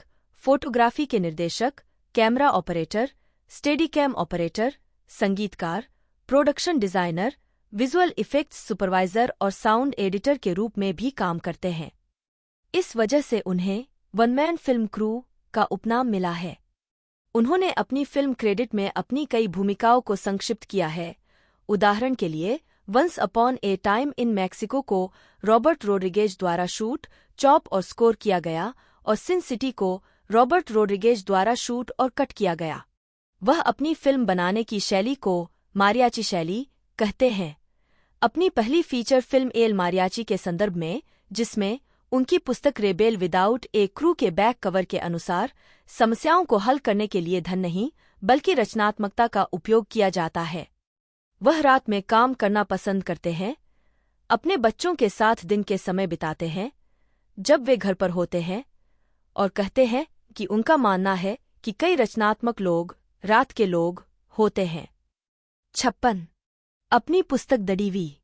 फोटोग्राफी के निर्देशक, कैमरा ऑपरेटर, स्टेडीकैम ऑपरेटर, संगीतकार, production designer, visual effects supervisor और साउंड एडिटर के रूप में भी काम करते हैं। इस वजह से उन्हें वन मैन फिल्म क्रू का उपनाम मिला है। उन्होंने अपनी फिल्म क्रेडिट में अपनी कई भूमिकाओं को संक्षिप्त किया है। उदाहरण के लिए, Once Upon a Time in Mexico को रॉबर्ट रॉड्रिगेज द्वारा शूट, चॉप और स्कोर किया गया और सिन सिटी को रॉबर्ट रॉड्रिगेज द्वारा शूट और कट किया गया। वह अपनी फिल्म बनाने की शैली को मारियाची शैली कहते हैं। अपनी पहली फीचर फिल्म एल मारियाची के संदर्भ में, जिसमें उनकी पुस्तक रेबेल विदाउट ए क्रू के बैक कवर के अनुसार समस्याओं को हल करने के लिए धन नहीं बल्कि रचनात्मकता का उपयोग किया जाता है। वह रात में काम करना पसंद करते हैं, अपने बच्चों के साथ दिन के समय बिताते हैं जब वे घर पर होते हैं, और कहते हैं कि उनका मानना है कि कई रचनात्मक लोग रात के लोग होते हैं। 56 अपनी पुस्तक द डीवी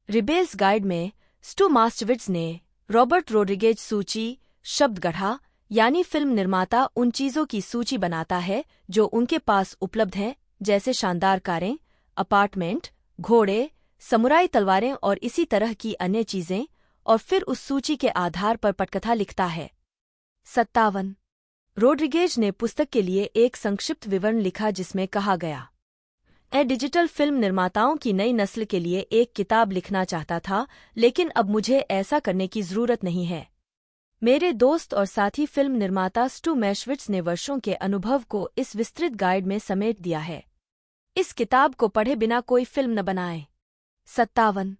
रिबेल्स गाइड में स्टू मास्टविट्ज ने रॉबर्ट रॉड्रिगेज सूची शब्द गढ़ा, यानी फिल्म निर्माता उन चीजों की सूची बनाता है जो उनके पास उपलब्ध हैं, जैसे शानदार कारें, अपार्टमेंट, घोड़े, समुराई तलवारें और इसी तरह की अन्य चीजें, और फिर उस सूची के आधार पर पटकथा लिखता है। 57 रॉड्रिगेज ने पुस्तक के लिए एक संक्षिप्त विवरण लिखा जिसमें कहा गया, मैं डिजिटल फिल्म निर्माताओं की नई नस्ल के लिए एक किताब लिखना चाहता था, लेकिन अब मुझे ऐसा करने की जरूरत नहीं है। मेरे दोस्त और साथी फिल्म निर्माता स्टू मैशविट्स ने वर्षों के अनुभव को इस विस्तृत गाइड में समेट दिया है। इस किताब को पढ़े बिना कोई फिल्म न बनाए। 57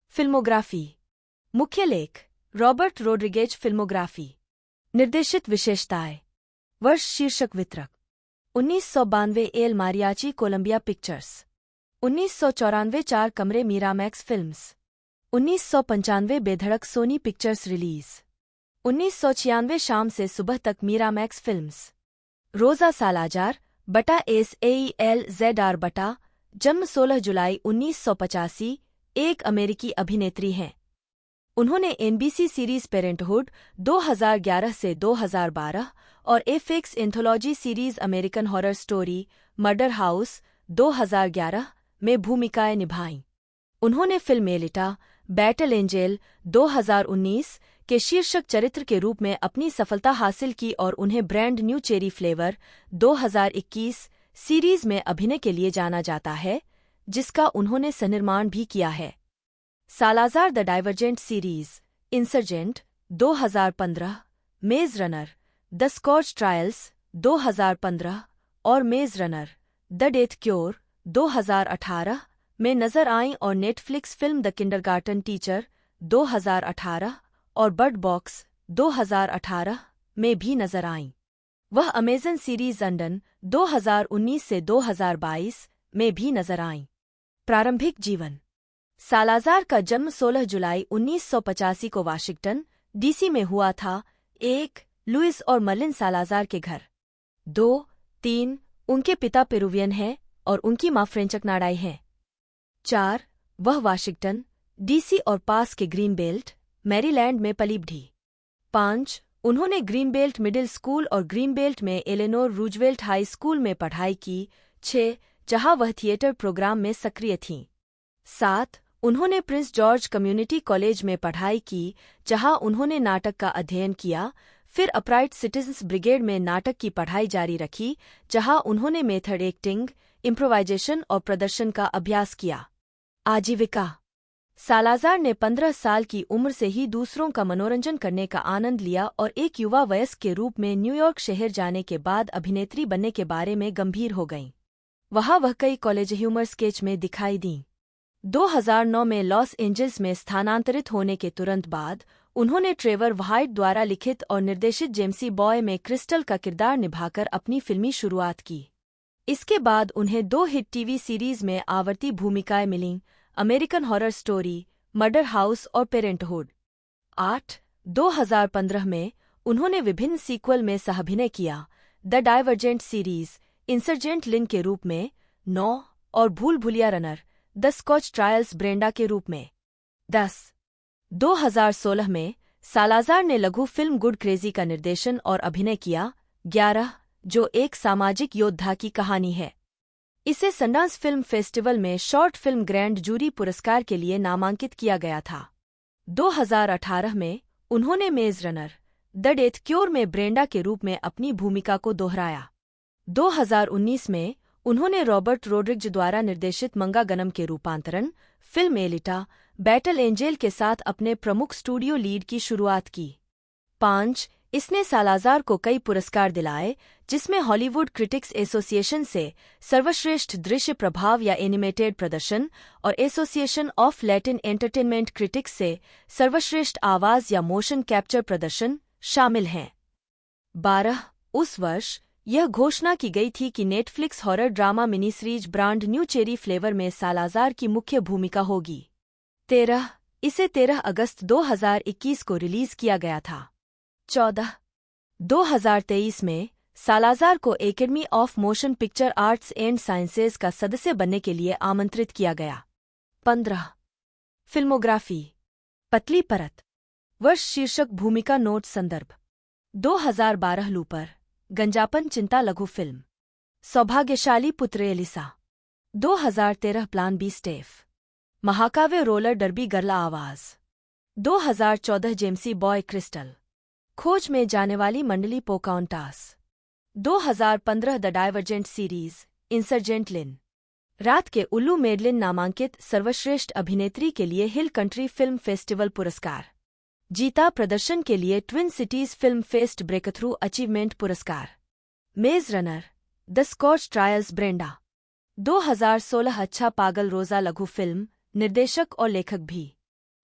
फिल्मोग्राफी। मुख्य लेख, रॉबर्ट रॉड्रिगेज फिल्मोग्राफी। निर्देशित विशेषताएं। वर्ष, शीर्षक, वितरक 1992 एल मारियाची कोलंबिया पिक्चर्स। 1994 4 कमरे मीरामैक्स फिल्म्स। 1995 बेधड़क सोनी पिक्चर्स रिलीज। 1996 शाम से सुबह तक मीरामैक्स फिल्म्स। रोजा सालाजार बटा SAELZR बटा, जन्म 16 जुलाई 1985, एक अमेरिकी अभिनेत्री हैं। उन्होंने NBC सीरीज पेरेंटहुड 2011 से 2012 और FX anthology series American Horror Story Murder house 2011 में भूमिकाएं निभाईं। उन्होंने फिल्म एलिटा बैटल एंजेल 2019 के शीर्षक चरित्र के रूप में अपनी सफलता हासिल की और उन्हें brand new cherry flavour 2021 series में अभिनय के लिए जाना जाता है, जिसका उन्होंने सनिर्माण भी किया है। Salazar the Divergent Series, insurgent 2015, मेज रनर द स्कॉच ट्रायल्स 2015 और मेज रनर द डेथ क्योर 2018 में नजर आईं और Netflix film the kindergarten teacher 2018 और बर्ड बॉक्स 2018 में भी नजर आईं। वह अमेजन सीरीज लंदन 2019 से 2022 में भी नजर आईं। प्रारंभिक जीवन। सालाज़ार का जन्म 16 जुलाई 1985 को वाशिंगटन, डीसी में हुआ था। 1 लुइस और मर्लिन सालाज़ार के घर। 2-3 उनके पिता पेरुवियन हैं और उनकी मां फ्रेंच कनाडाई हैं। 4 वह वाशिंगटन, डीसी और पास के ग्रीन बेल्ट, मैरीलैंड में पली बढ़ी। 5 उन्होंने ग्रीन बेल्ट मिडिल स्कूल और ग्रीन बेल्ट में एलेनोर रूजवेल्ट हाई स्कूल में पढ़ाई की। 6 जहां वह थिएटर प्रोग्राम में सक्रिय थीं। 7 उन्होंने प्रिंस जॉर्ज कम्युनिटी कॉलेज में पढ़ाई की जहां उन्होंने नाटक का अध्ययन किया। फिर अपराइट सिटीजन्स ब्रिगेड में नाटक की पढ़ाई जारी रखी जहां उन्होंने मेथड एक्टिंग, इम्प्रोवाइजेशन और प्रदर्शन का अभ्यास किया। आजीविका। सालाज़ार ने 15 साल की उम्र से ही दूसरों का मनोरंजन करने का आनंद लिया और एक युवा वयस्क के रूप में न्यूयॉर्क शहर जाने के बाद अभिनेत्री बनने के बारे में गंभीर हो गईं। वहां वह कई कॉलेज ह्यूमर स्केच में दिखाई दीं। 2009 में लॉस एंजल्स में स्थानांतरित होने के तुरंत बाद उन्होंने ट्रेवर व्हाइट द्वारा लिखित और निर्देशित जेम्सी बॉय में क्रिस्टल का किरदार निभाकर अपनी फिल्मी शुरुआत की। इसके बाद उन्हें 2 हिट टीवी सीरीज में आवर्ती भूमिकाएं मिलीं, American Horror Story, Murder House और पेरेंटहुड। 8 2015 में उन्होंने विभिन्न सीक्वल में सह-अभिनय किया, The Divergent Series, Insurgent Lynn के रूप में, 9 और भूल भुलिया Runner, the Scorch Trials Brenda के रूप में। 10 2016 में सालाज़ार ने लघु फिल्म गुड क्रेजी का निर्देशन और अभिनय किया। 11 जो एक सामाजिक योद्धा की कहानी है। इसे सनडांस फिल्म फेस्टिवल में शॉर्ट फिल्म ग्रैंड जूरी पुरस्कार के लिए नामांकित किया गया था। 2018 में उन्होंने मेज रनर, द डेथ क्योर में ब्रेंडा के रूप में अपनी भूमिका को दोहराया। 2019 में उन्होंने रॉबर्ट रोड्रिग्ज द्वारा निर्देशित मंगा गनम के रूपांतरण फिल्म एलिटा, बैटल एंजेल के साथ अपने प्रमुख स्टूडियो लीड की शुरुआत की। 5 इसने सालाज़ार को कई पुरस्कार दिलाए, जिसमें हॉलीवुड क्रिटिक्स एसोसिएशन से सर्वश्रेष्ठ दृश्य प्रभाव या एनिमेटेड प्रदर्शन और association of Latin entertainment critics से सर्वश्रेष्ठ आवाज या मोशन कैप्चर प्रदर्शन शामिल हैं। 12 उस वर्ष यह घोषणा की गई थी कि Netflix horror drama mini series brand new cherry flavour में सालाज़ार की मुख्य भूमिका होगी। 13 इसे 13 अगस्त 2021 को रिलीज किया गया था। 14 2023 में सालाज़ार को academy of motion picture arts and sciences का सदस्य बनने के लिए आमंत्रित किया गया। 15 फिल्मोग्राफी। पतली परत। वर्ष शीर्षक भूमिका नोट संदर्भ 2012 लूपर, गंजापन चिंता लघु फिल्म। सौभाग्यशाली पुत्र एलिसा। 2013 Plan B Steph. महाकाव्य रोलर डर्बी गरला आवाज। 2014 जेम्सी बॉय क्रिस्टल। खोज में जाने वाली मंडली पोकाउंटास। 2015 द डाइवर्जेंट सीरीज, इंसर्जेंट लिन। रात के उल्लू मेडलिन नामांकित सर्वश्रेष्ठ अभिनेत्री के लिए हिल कंट्री फिल्म फेस्टिवल पुरस्कार जीता। प्रदर्शन के लिए Twin Cities Film Fest Breakthrough Achievement पुरस्कार। Maze Runner, the Scorch Trials Brenda. 2016 अच्छा पागल रोजा लघु फिल्म, निर्देशक और लेखक भी।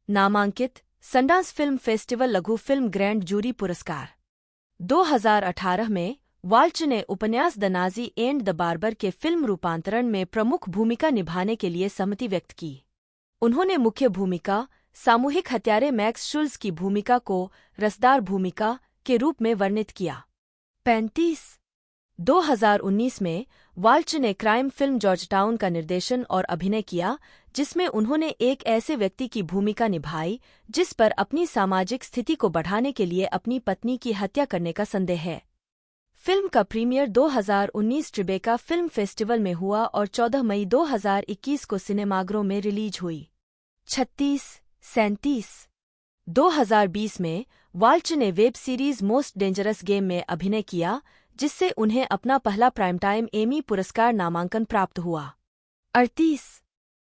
नामांकित सनडांस फिल्म फेस्टिवल लघु फिल्म ग्रैंड जूरी पुरस्कार। 2018 में वाल्च ने उपन्यास the Nazi and the barber के फिल्म रूपांतरण में प्रमुख भूमिका निभाने के लिए सहमति व्यक्त की। उन्होंने मुख्य भूमिका सामूहिक हत्यारे मैक्स शुल्ज की भूमिका को रसदार भूमिका के रूप में वर्णित किया। 35 2019 में वाल्च ने क्राइम फिल्म जॉर्जटाउन का निर्देशन और अभिनय किया, जिसमें उन्होंने एक ऐसे व्यक्ति की भूमिका निभाई जिस पर अपनी सामाजिक स्थिति को बढ़ाने के लिए अपनी पत्नी की हत्या करने का संदेह है। फिल्म का प्रीमियर 2019 ट्रिबेका फिल्म फेस्टिवल में हुआ और 14 मई 2021 को सिनेमाघरों में रिलीज हुई। 36 2020 में वाल्च ने web series most dangerous game में अभिनय किया, जिससे उन्हें अपना पहला प्राइम टाइम एमी पुरस्कार नामांकन प्राप्त हुआ। 38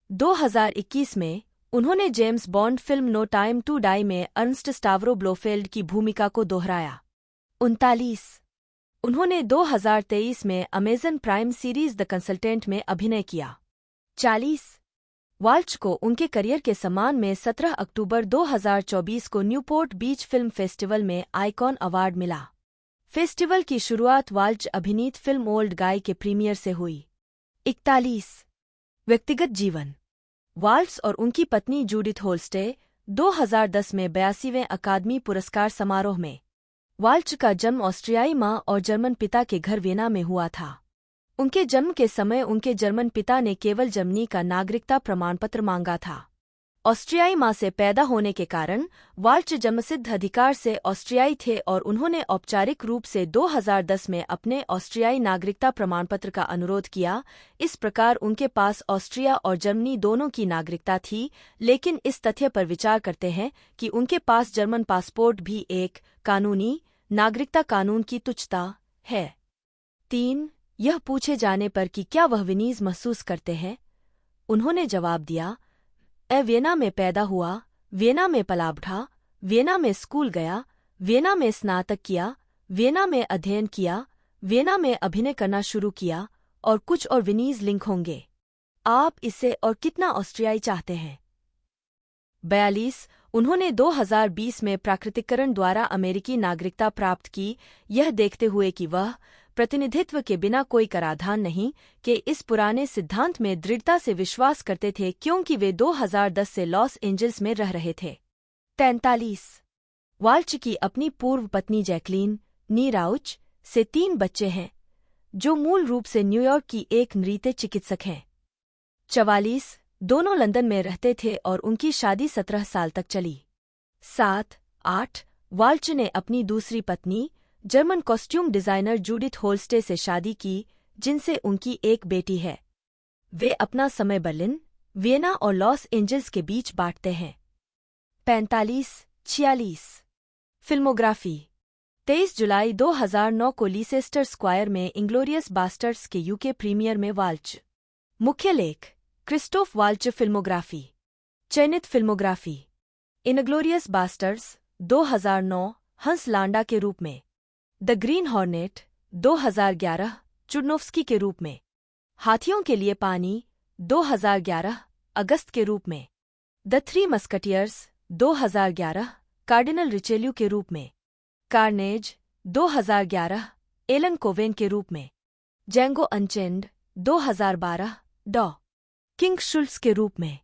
2021 में उन्होंने James Bond film No Time to Die में अर्नस्ट स्टावरो ब्लोफेल्ड की भूमिका को दोहराया। 39 उन्होंने 2023 में Amazon Prime series The Consultant में अभिनय किया। 40। वाल्च को उनके करियर के सम्मान में 17 अक्टूबर 2024 को न्यूपोर्ट बीच फिल्म फेस्टिवल में आइकॉन अवार्ड मिला। फेस्टिवल की शुरुआत वाल्च अभिनीत फिल्म ओल्ड गाय के प्रीमियर से हुई। 41। व्यक्तिगत जीवन। वाल्च और उनकी पत्नी जूडिथ होल्स्टे 2010 में 82वें अकादमी पुरस्कार समारोह में। वाल्च का जन्म ऑस्ट्रियाई मां और जर्मन पिता के घर वियना में हुआ था। उनके जन्म के समय उनके जर्मन पिता ने केवल जर्मनी का नागरिकता प्रमाणपत्र मांगा था। ऑस्ट्रियाई मां से पैदा होने के कारण वाल्च जन्मसिद्ध अधिकार से ऑस्ट्रियाई थे और उन्होंने औपचारिक रूप से 2010 में अपने ऑस्ट्रियाई नागरिकता प्रमाणपत्र का अनुरोध किया। इस प्रकार उनके पास ऑस्ट्रिया और जर्मनी दोनों की नागरिकता थी, लेकिन इस तथ्य पर विचार करते हैं कि उनके पास जर्मन पासपोर्ट भी एक कानूनी नागरिकता कानून की तुच्छता है। 3। यह पूछे जाने पर कि क्या वह विनीज महसूस करते हैं, उन्होंने जवाब दिया, वियना में पैदा हुआ, वियना में पला बढ़ा, वियना में स्कूल गया, वियना में स्नातक किया, वियना में अध्ययन किया, वियना में अभिनय करना शुरू किया और कुछ और विनीज लिंक होंगे। आप इसे और कितना ऑस्ट्रियाई चाहते हैं? 42। उन्होंने 2020 में प्राकृतिकरण द्वारा अमेरिकी नागरिकता प्राप्त की, यह देखते हुए कि वह प्रतिनिधित्व के बिना कोई कराधान नहीं के इस पुराने सिद्धांत में दृढ़ता से विश्वास करते थे, क्योंकि वे 2010 से लॉस एंजल्स में रह रहे थे। 43। वाल्च की अपनी पूर्व पत्नी जैकलीन नी राउच से 3 बच्चे हैं, जो मूल रूप से न्यूयॉर्क की एक नृत्य चिकित्सक हैं। 44। दोनों लंदन में रहते थे और उनकी शादी 17 साल तक चली। 7। 8। वाल्च ने अपनी दूसरी पत्नी जर्मन कॉस्ट्यूम डिजाइनर जूडिथ होल्स्टे से शादी की, जिनसे उनकी एक बेटी है। वे अपना समय बर्लिन, वियना और लॉस एंजल्स के बीच बांटते हैं। 45। 46। फिल्मोग्राफी। 23 जुलाई 2009 को लीसेस्टर स्क्वायर में इंग्लोरियस बास्टर्ड्स के यूके प्रीमियर में वाल्च। मुख्य लेख क्रिस्टोफ वाल्च फिल्मोग्राफी। चयनित फिल्मोग्राफी। इनग्लोरियस बास्टर्ड्स 2009 हंस लांडा के रूप में। द ग्रीन हॉर्नेट 2011 चुडनोफ्स्की के रूप में। हाथियों के लिए पानी 2011 अगस्त के रूप में। द थ्री मस्कटियर्स 2011 कार्डिनल रिचेल्यू के रूप में। कार्नेज 2011 एलन कोवेन के रूप में। जेंगो अनचेंड 2012 डॉ किंग शुल्स के रूप में।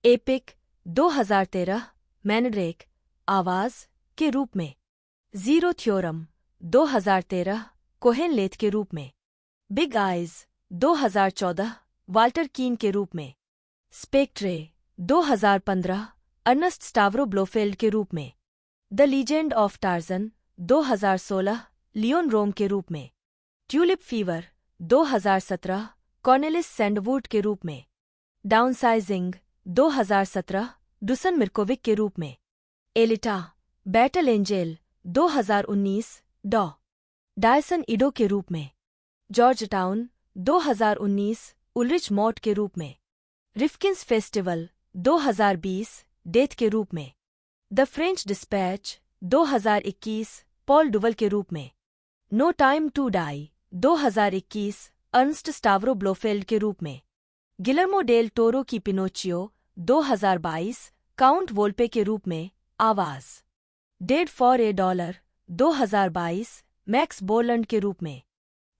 एपिक 2013 मैनड्रेक आवाज के रूप में। जीरो थ्योरम 2013 कोहेन लेथ के रूप में। बिग आइज 2014 वाल्टर कीन के रूप में। स्पेक्ट्रे 2015 अर्नस्ट स्टावरो ब्लोफेल्ड के रूप में। The Legend of Tarzan 2016 Leon Rom के रूप में। ट्यूलिप फीवर 2017 कॉर्नेलिस सैंडवुड के रूप में। डाउनसाइजिंग 2017 डुसन मिर्कोविक के रूप में। एलिटा बैटल एंजेल 2019 डॉ डायसन इडो के रूप में। जॉर्ज टाउन 2019 उलरिच मॉट के रूप में। रिफकिंस फेस्टिवल 2020 डेथ के रूप में। The French Dispatch 2021 Paul Duval के रूप में। No Time to Die 2021 Ernst Stavro Blofeld के रूप में। गिलर्मो डेल टोरो की पिनोचियो 2022 काउंट वोल्पे के रूप में। आवाज Dead for a Dollar 2022 Max Borland के रूप में।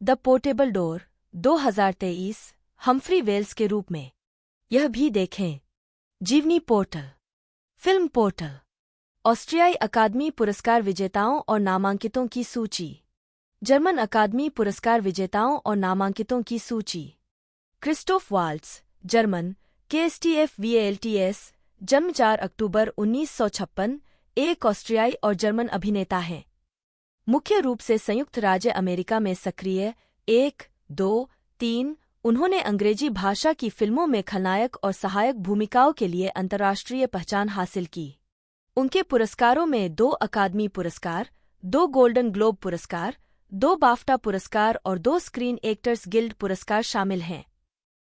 The Portable Door 2023 Humphrey Wells के रूप में। यह भी देखें जीवनी पोर्टल। फिल्म पोर्टल ऑस्ट्रियाई अकादमी पुरस्कार विजेताओं और नामांकितों की सूची। जर्मन अकादमी पुरस्कार विजेताओं और नामांकितों की सूची। क्रिस्टोफ वाल्ट्स जर्मन KSTF-VALTS जन्म 4 अक्टूबर 1956 एक ऑस्ट्रियाई और जर्मन अभिनेता हैं। मुख्य रूप से संयुक्त राज्य अमेरिका में सक्रिय। 1, 2, 3 उन्होंने अंग्रेजी भाषा की फिल्मों में खलनायक और सहायक भूमिकाओं के लिए अंतर्राष्ट्रीय पहचान हासिल की। उनके पुरस्कारों में 2 अकादमी पुरस्कार, 2 गोल्डन ग्लोब पुरस्कार, 2 बाफ्टा पुरस्कार और 2 स्क्रीन एक्टर्स गिल्ड पुरस्कार शामिल हैं।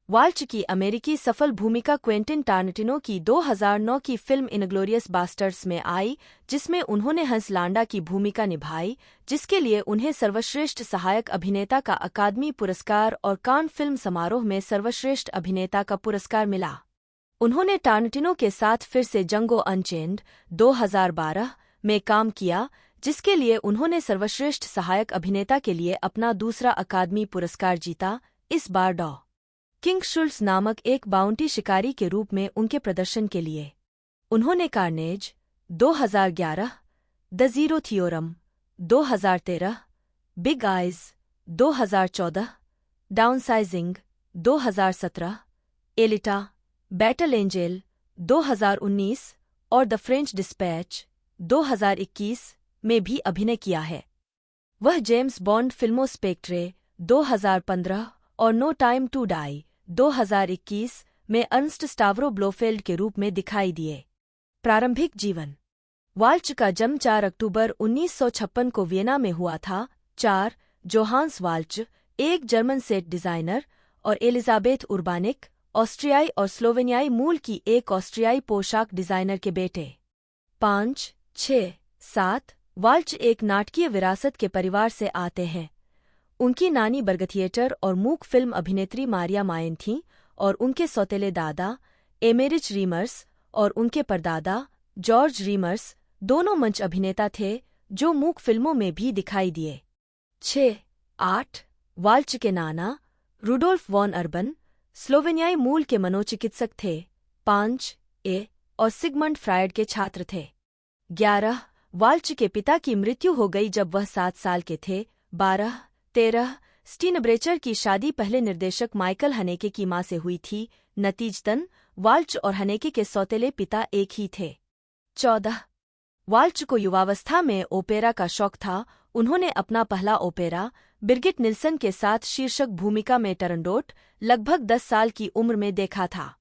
वाल्च की अमेरिकी सफल भूमिका क्वेंटिन टारंटिनो की 2009 की फिल्म इनग्लोरियस बास्टर्ड्स में आई, जिसमें उन्होंने हंस लांडा की भूमिका निभाई, जिसके लिए उन्हें सर्वश्रेष्ठ सहायक अभिनेता का अकादमी पुरस्कार और कान फिल्म समारोह में सर्वश्रेष्ठ अभिनेता का पुरस्कार मिला। उन्होंने टारंटिनो के साथ फिर से जंगो अनचेंड 2012 में काम किया, जिसके लिए उन्होंने सर्वश्रेष्ठ सहायक अभिनेता के लिए अपना दूसरा अकादमी पुरस्कार जीता, इस बार डॉ किंग शुल्ट्ज नामक एक बाउंटी शिकारी के रूप में उनके प्रदर्शन के लिए। उन्होंने carnage 2011, the zero theorem 2013, big eyes 2014, downsizing 2017, Elita, battle angel 2019 और द फ्रेंच डिस्पैच 2021 में भी अभिनय किया है। वह जेम्स बॉन्ड फिल्मों स्पेक्ट्रे 2015 और नो टाइम टू डाई 2021 में अर्न्स्ट स्टावरो ब्लोफेल्ड के रूप में दिखाई दिए। प्रारंभिक जीवन। वाल्च का जन्म 4 अक्टूबर 1956 को वियना में हुआ था। 4 जोहान्स वाल्च एक जर्मन सेट डिजाइनर और एलिजाबेथ उर्बानिक ऑस्ट्रियाई और स्लोवेनियाई मूल की एक ऑस्ट्रियाई पोशाक डिजाइनर के बेटे। 5, 6, 7 वाल्च एक नाटकीय विरासत के परिवार से आते हैं। उनकी नानी बर्ग थिएटर और मूक फिल्म अभिनेत्री मारिया मायन थीं और उनके सौतेले दादा एमेरिच रीमर्स और उनके परदादा जॉर्ज रीमर्स दोनों मंच अभिनेता थे जो मूक फिल्मों में भी दिखाई दिए। 6, 8 वाल्च के नाना रुडोल्फ वॉन अर्बन स्लोवेनियाई मूल के मनोचिकित्सक थे। 5 ए और सिगमंड फ्रायड के छात्र थे। 11 वाल्च के पिता की मृत्यु हो गई जब वह 7 साल के थे। 12, 13 स्टीनब्रेचर की शादी पहले निर्देशक माइकल हनेके की मां से हुई थी। नतीजतन वाल्च और हनेके के सौतेले पिता एक ही थे। 14 वाल्च को युवावस्था में ओपेरा का शौक था। उन्होंने अपना पहला ओपेरा बिर्गिट निल्सन के साथ शीर्षक भूमिका में टरंडोट लगभग 10 साल की उम्र में देखा था।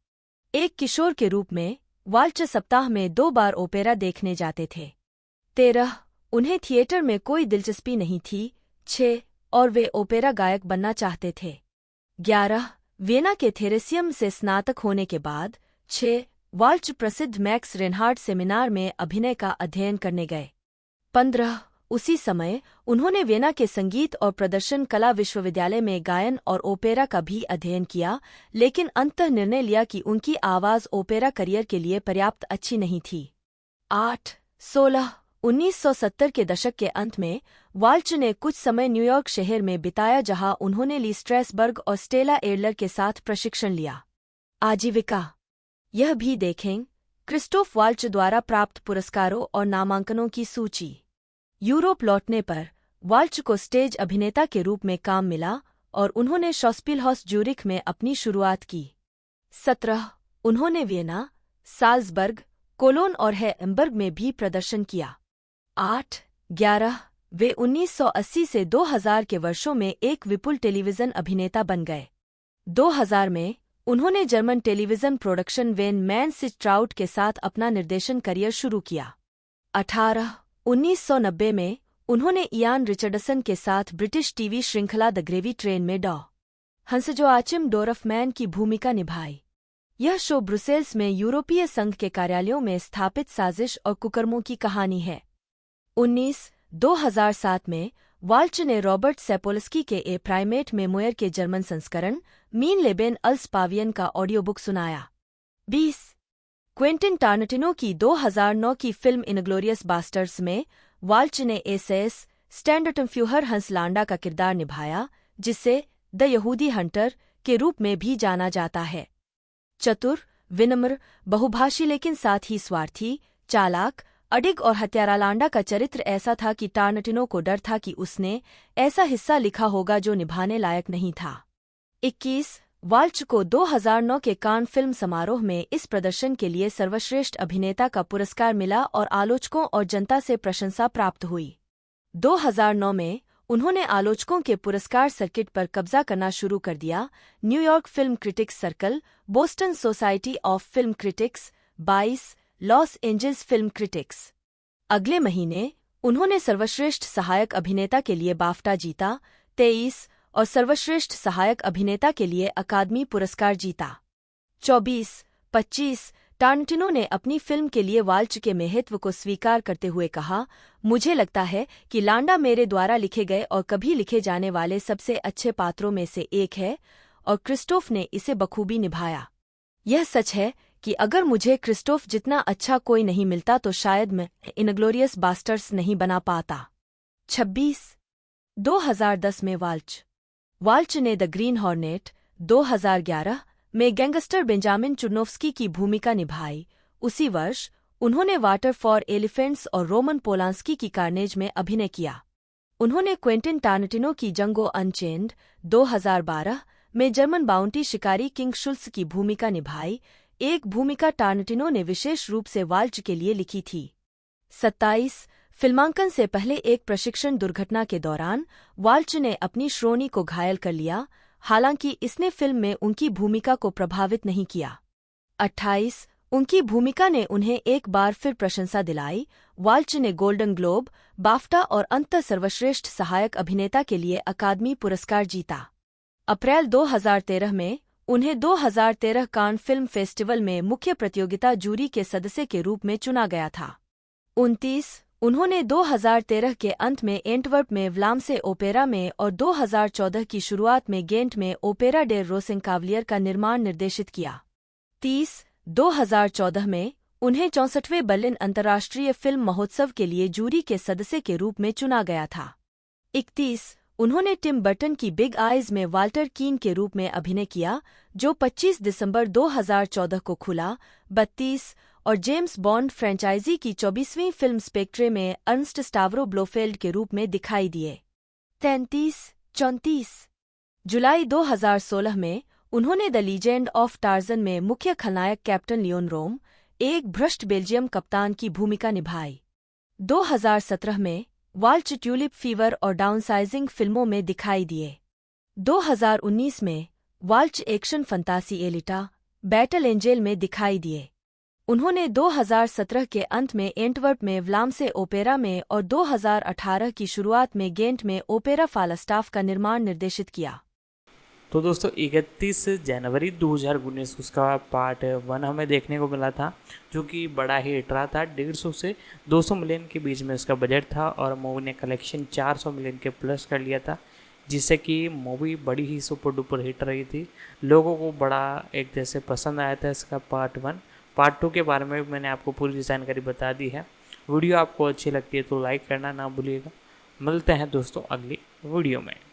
एक किशोर के रूप में वाल्च सप्ताह में 2 बार ओपेरा देखने जाते थे। 13 उन्हें थिएटर में कोई दिलचस्पी नहीं थी। 6 और वे ओपेरा गायक बनना चाहते थे। 11 वियना के थेरेसियम से स्नातक होने के बाद 6 वाल्च प्रसिद्ध मैक्स रेनहार्ड सेमिनार में अभिनय का अध्ययन करने गए। 15 उसी समय उन्होंने वियना के संगीत और प्रदर्शन कला विश्वविद्यालय में गायन और ओपेरा का भी अध्ययन किया, लेकिन अंततः निर्णय लिया कि उनकी आवाज ओपेरा करियर के लिए पर्याप्त अच्छी नहीं थी। 8 16 1970 के दशक के अंत में वाल्च ने कुछ समय न्यूयॉर्क शहर में बिताया, जहां उन्होंने ली स्ट्रेसबर्ग और स्टेला एडलर के साथ प्रशिक्षण लिया। आजीविका। यह भी देखें क्रिस्टोफ वाल्च द्वारा प्राप्त पुरस्कारों और नामांकनों की सूची। यूरोप लौटने पर वाल्च को स्टेज अभिनेता के रूप में काम मिला और उन्होंने शॉस्पिलहॉस ज्यूरिख में अपनी शुरुआत की। 17 उन्होंने वियना, साल्जबर्ग, कोलोन और हैम्बर्ग में भी प्रदर्शन किया। 8 11 वे 1980 से 2000 के वर्षों में एक विपुल टेलीविजन अभिनेता बन गए। 2000 में उन्होंने जर्मन टेलीविजन प्रोडक्शन वेन मैन सिच ट्राउट के साथ अपना निर्देशन करियर शुरू किया। 18 1990 में उन्होंने इयान रिचर्डसन के साथ ब्रिटिश टीवी श्रृंखला द ग्रेवी ट्रेन में डॉ हंसजोआचिम डोरफमैन की भूमिका निभाई। यह शो ब्रुसेल्स में यूरोपीय संघ के कार्यालयों में स्थापित साजिश और कुकर्मों की कहानी है। 19 2007 में वाल्च ने रॉबर्ट सेपोल्स्की के ए प्राइमेट मेमोयर के जर्मन संस्करण मीन लेबेन अल्स पावियन का ऑडियो बुक सुनाया। 20 क्वेंटिन टारंटिनो की 2009 की फिल्म इनग्लोरियस बास्टर्ड्स में वाल्च ने एसएस स्टैंडर्टनफ्यूहर हंस लांडा का किरदार निभाया, जिसे द यहूदी हंटर के रूप में भी जाना जाता है। चतुर, विनम्र, बहुभाषी लेकिन साथ ही स्वार्थी, चालाक, अडिग और हत्यारा लांडा का चरित्र ऐसा था कि टारंटिनो को डर था कि उसने ऐसा हिस्सा लिखा होगा जो निभाने लायक नहीं था। 21 वाल्च को 2009 के कान फिल्म समारोह में इस प्रदर्शन के लिए सर्वश्रेष्ठ अभिनेता का पुरस्कार मिला और आलोचकों और जनता से प्रशंसा प्राप्त हुई। 2009 में उन्होंने आलोचकों के पुरस्कार सर्किट पर कब्जा करना शुरू कर दिया। New York film critics circle, Boston society of film critics, 22 Los Angeles film critics. अगले महीने उन्होंने सर्वश्रेष्ठ सहायक अभिनेता के लिए बाफ्टा जीता। 23 और सर्वश्रेष्ठ सहायक अभिनेता के लिए अकादमी पुरस्कार जीता। 24-25 टारंटिनो ने अपनी फिल्म के लिए वाल्च के महत्व को स्वीकार करते हुए कहा, मुझे लगता है कि लांडा मेरे द्वारा लिखे गए और कभी लिखे जाने वाले सबसे अच्छे पात्रों में से एक है और क्रिस्टोफ ने इसे बखूबी निभाया। यह सच है कि अगर मुझे क्रिस्टोफ जितना अच्छा कोई नहीं मिलता तो शायद मैं इनग्लोरियस बास्टर्स नहीं बना पाता। 26 2010 में वाल्च ने द ग्रीन हॉर्नेट 2011 में गैंगस्टर बेंजामिन चुर्नोव्स्की की भूमिका निभाई। उसी वर्ष उन्होंने वाटर फॉर एलिफेंट्स और रोमन पोलांस्की की कार्नेज में अभिनय किया। उन्होंने क्वेंटिन टारंटिनो की जंगो अनचेन्ड 2012 में जर्मन बाउंटी शिकारी किंग शुल्स की भूमिका निभाई, एक भूमिका टारंटिनो ने विशेष रूप से वाल्च के लिए लिखी थी। 27 फिल्मांकन से पहले एक प्रशिक्षण दुर्घटना के दौरान वाल्च ने अपनी श्रोणी को घायल कर लिया, हालांकि इसने फिल्म में उनकी भूमिका को प्रभावित नहीं किया। 28 उनकी भूमिका ने उन्हें एक बार फिर प्रशंसा दिलाई। वाल्च ने गोल्डन ग्लोब, बाफ्टा और अंतर सर्वश्रेष्ठ सहायक अभिनेता के लिए अकादमी पुरस्कार जीता। अप्रैल 2013 में उन्हें 2013 कान फिल्म फेस्टिवल में मुख्य प्रतियोगिता जूरी के सदस्य के रूप में चुना गया था। 29 उन्होंने 2013 के अंत में एंटवर्प में व्लामसे ओपेरा में और 2014 की शुरुआत में गेंट में ओपेरा डे रोसेंकावलियर का निर्माण निर्देशित किया। 30 2014 में उन्हें 64वें बर्लिन अंतर्राष्ट्रीय फिल्म महोत्सव के लिए जूरी के सदस्य के रूप में चुना गया था। 31 उन्होंने टिम बर्टन की बिग आइज में वाल्टर कीन के रूप में अभिनय किया, जो 25 दिसंबर 2014 को खुला। 32 और जेम्स बॉन्ड फ्रेंचाइजी की 24वीं फिल्म स्पेक्ट्रे में अर्नस्ट स्टावरो ब्लोफेल्ड के रूप में दिखाई दिए। 33-34 जुलाई 2016 में उन्होंने द लीजेंड ऑफ टार्जन में मुख्य खलनायक कैप्टन लियोन रोम, एक भ्रष्ट बेल्जियम कप्तान की भूमिका निभाई। 2017 में वाल्च ट्यूलिप फीवर और डाउनसाइजिंग फिल्मों में दिखाई दिए। 2019 में वाल्च एक्शन फंतासी एलिटा, बैटल एंजेल में दिखाई दिए। उन्होंने 2017 के अंत में एंटवर्प में व्लामसे ओपेरा में और 2018 की शुरुआत में गेंट में ओपेरा फालस्टाफ का निर्माण निर्देशित किया। तो दोस्तों 31 जनवरी 2019 उसका पार्ट 1 हमें देखने को मिला था, जो कि बड़ा ही हिट रहा था। 150 से 200 मिलियन के बीच में उसका बजट था और मूवी ने कलेक्शन 400 मिलियन के प्लस कर लिया था, जिससे कि मूवी बड़ी ही सुपर डुपर हिट रही थी। लोगों को बड़ा एक जैसे पसंद आया था इसका पार्ट 1। पार्ट 2 के बारे में भी मैंने आपको पूरी जानकारी बता दी है। वीडियो आपको अच्छी लगती है तो लाइक करना ना भूलिएगा। मिलते हैं दोस्तों अगली वीडियो में।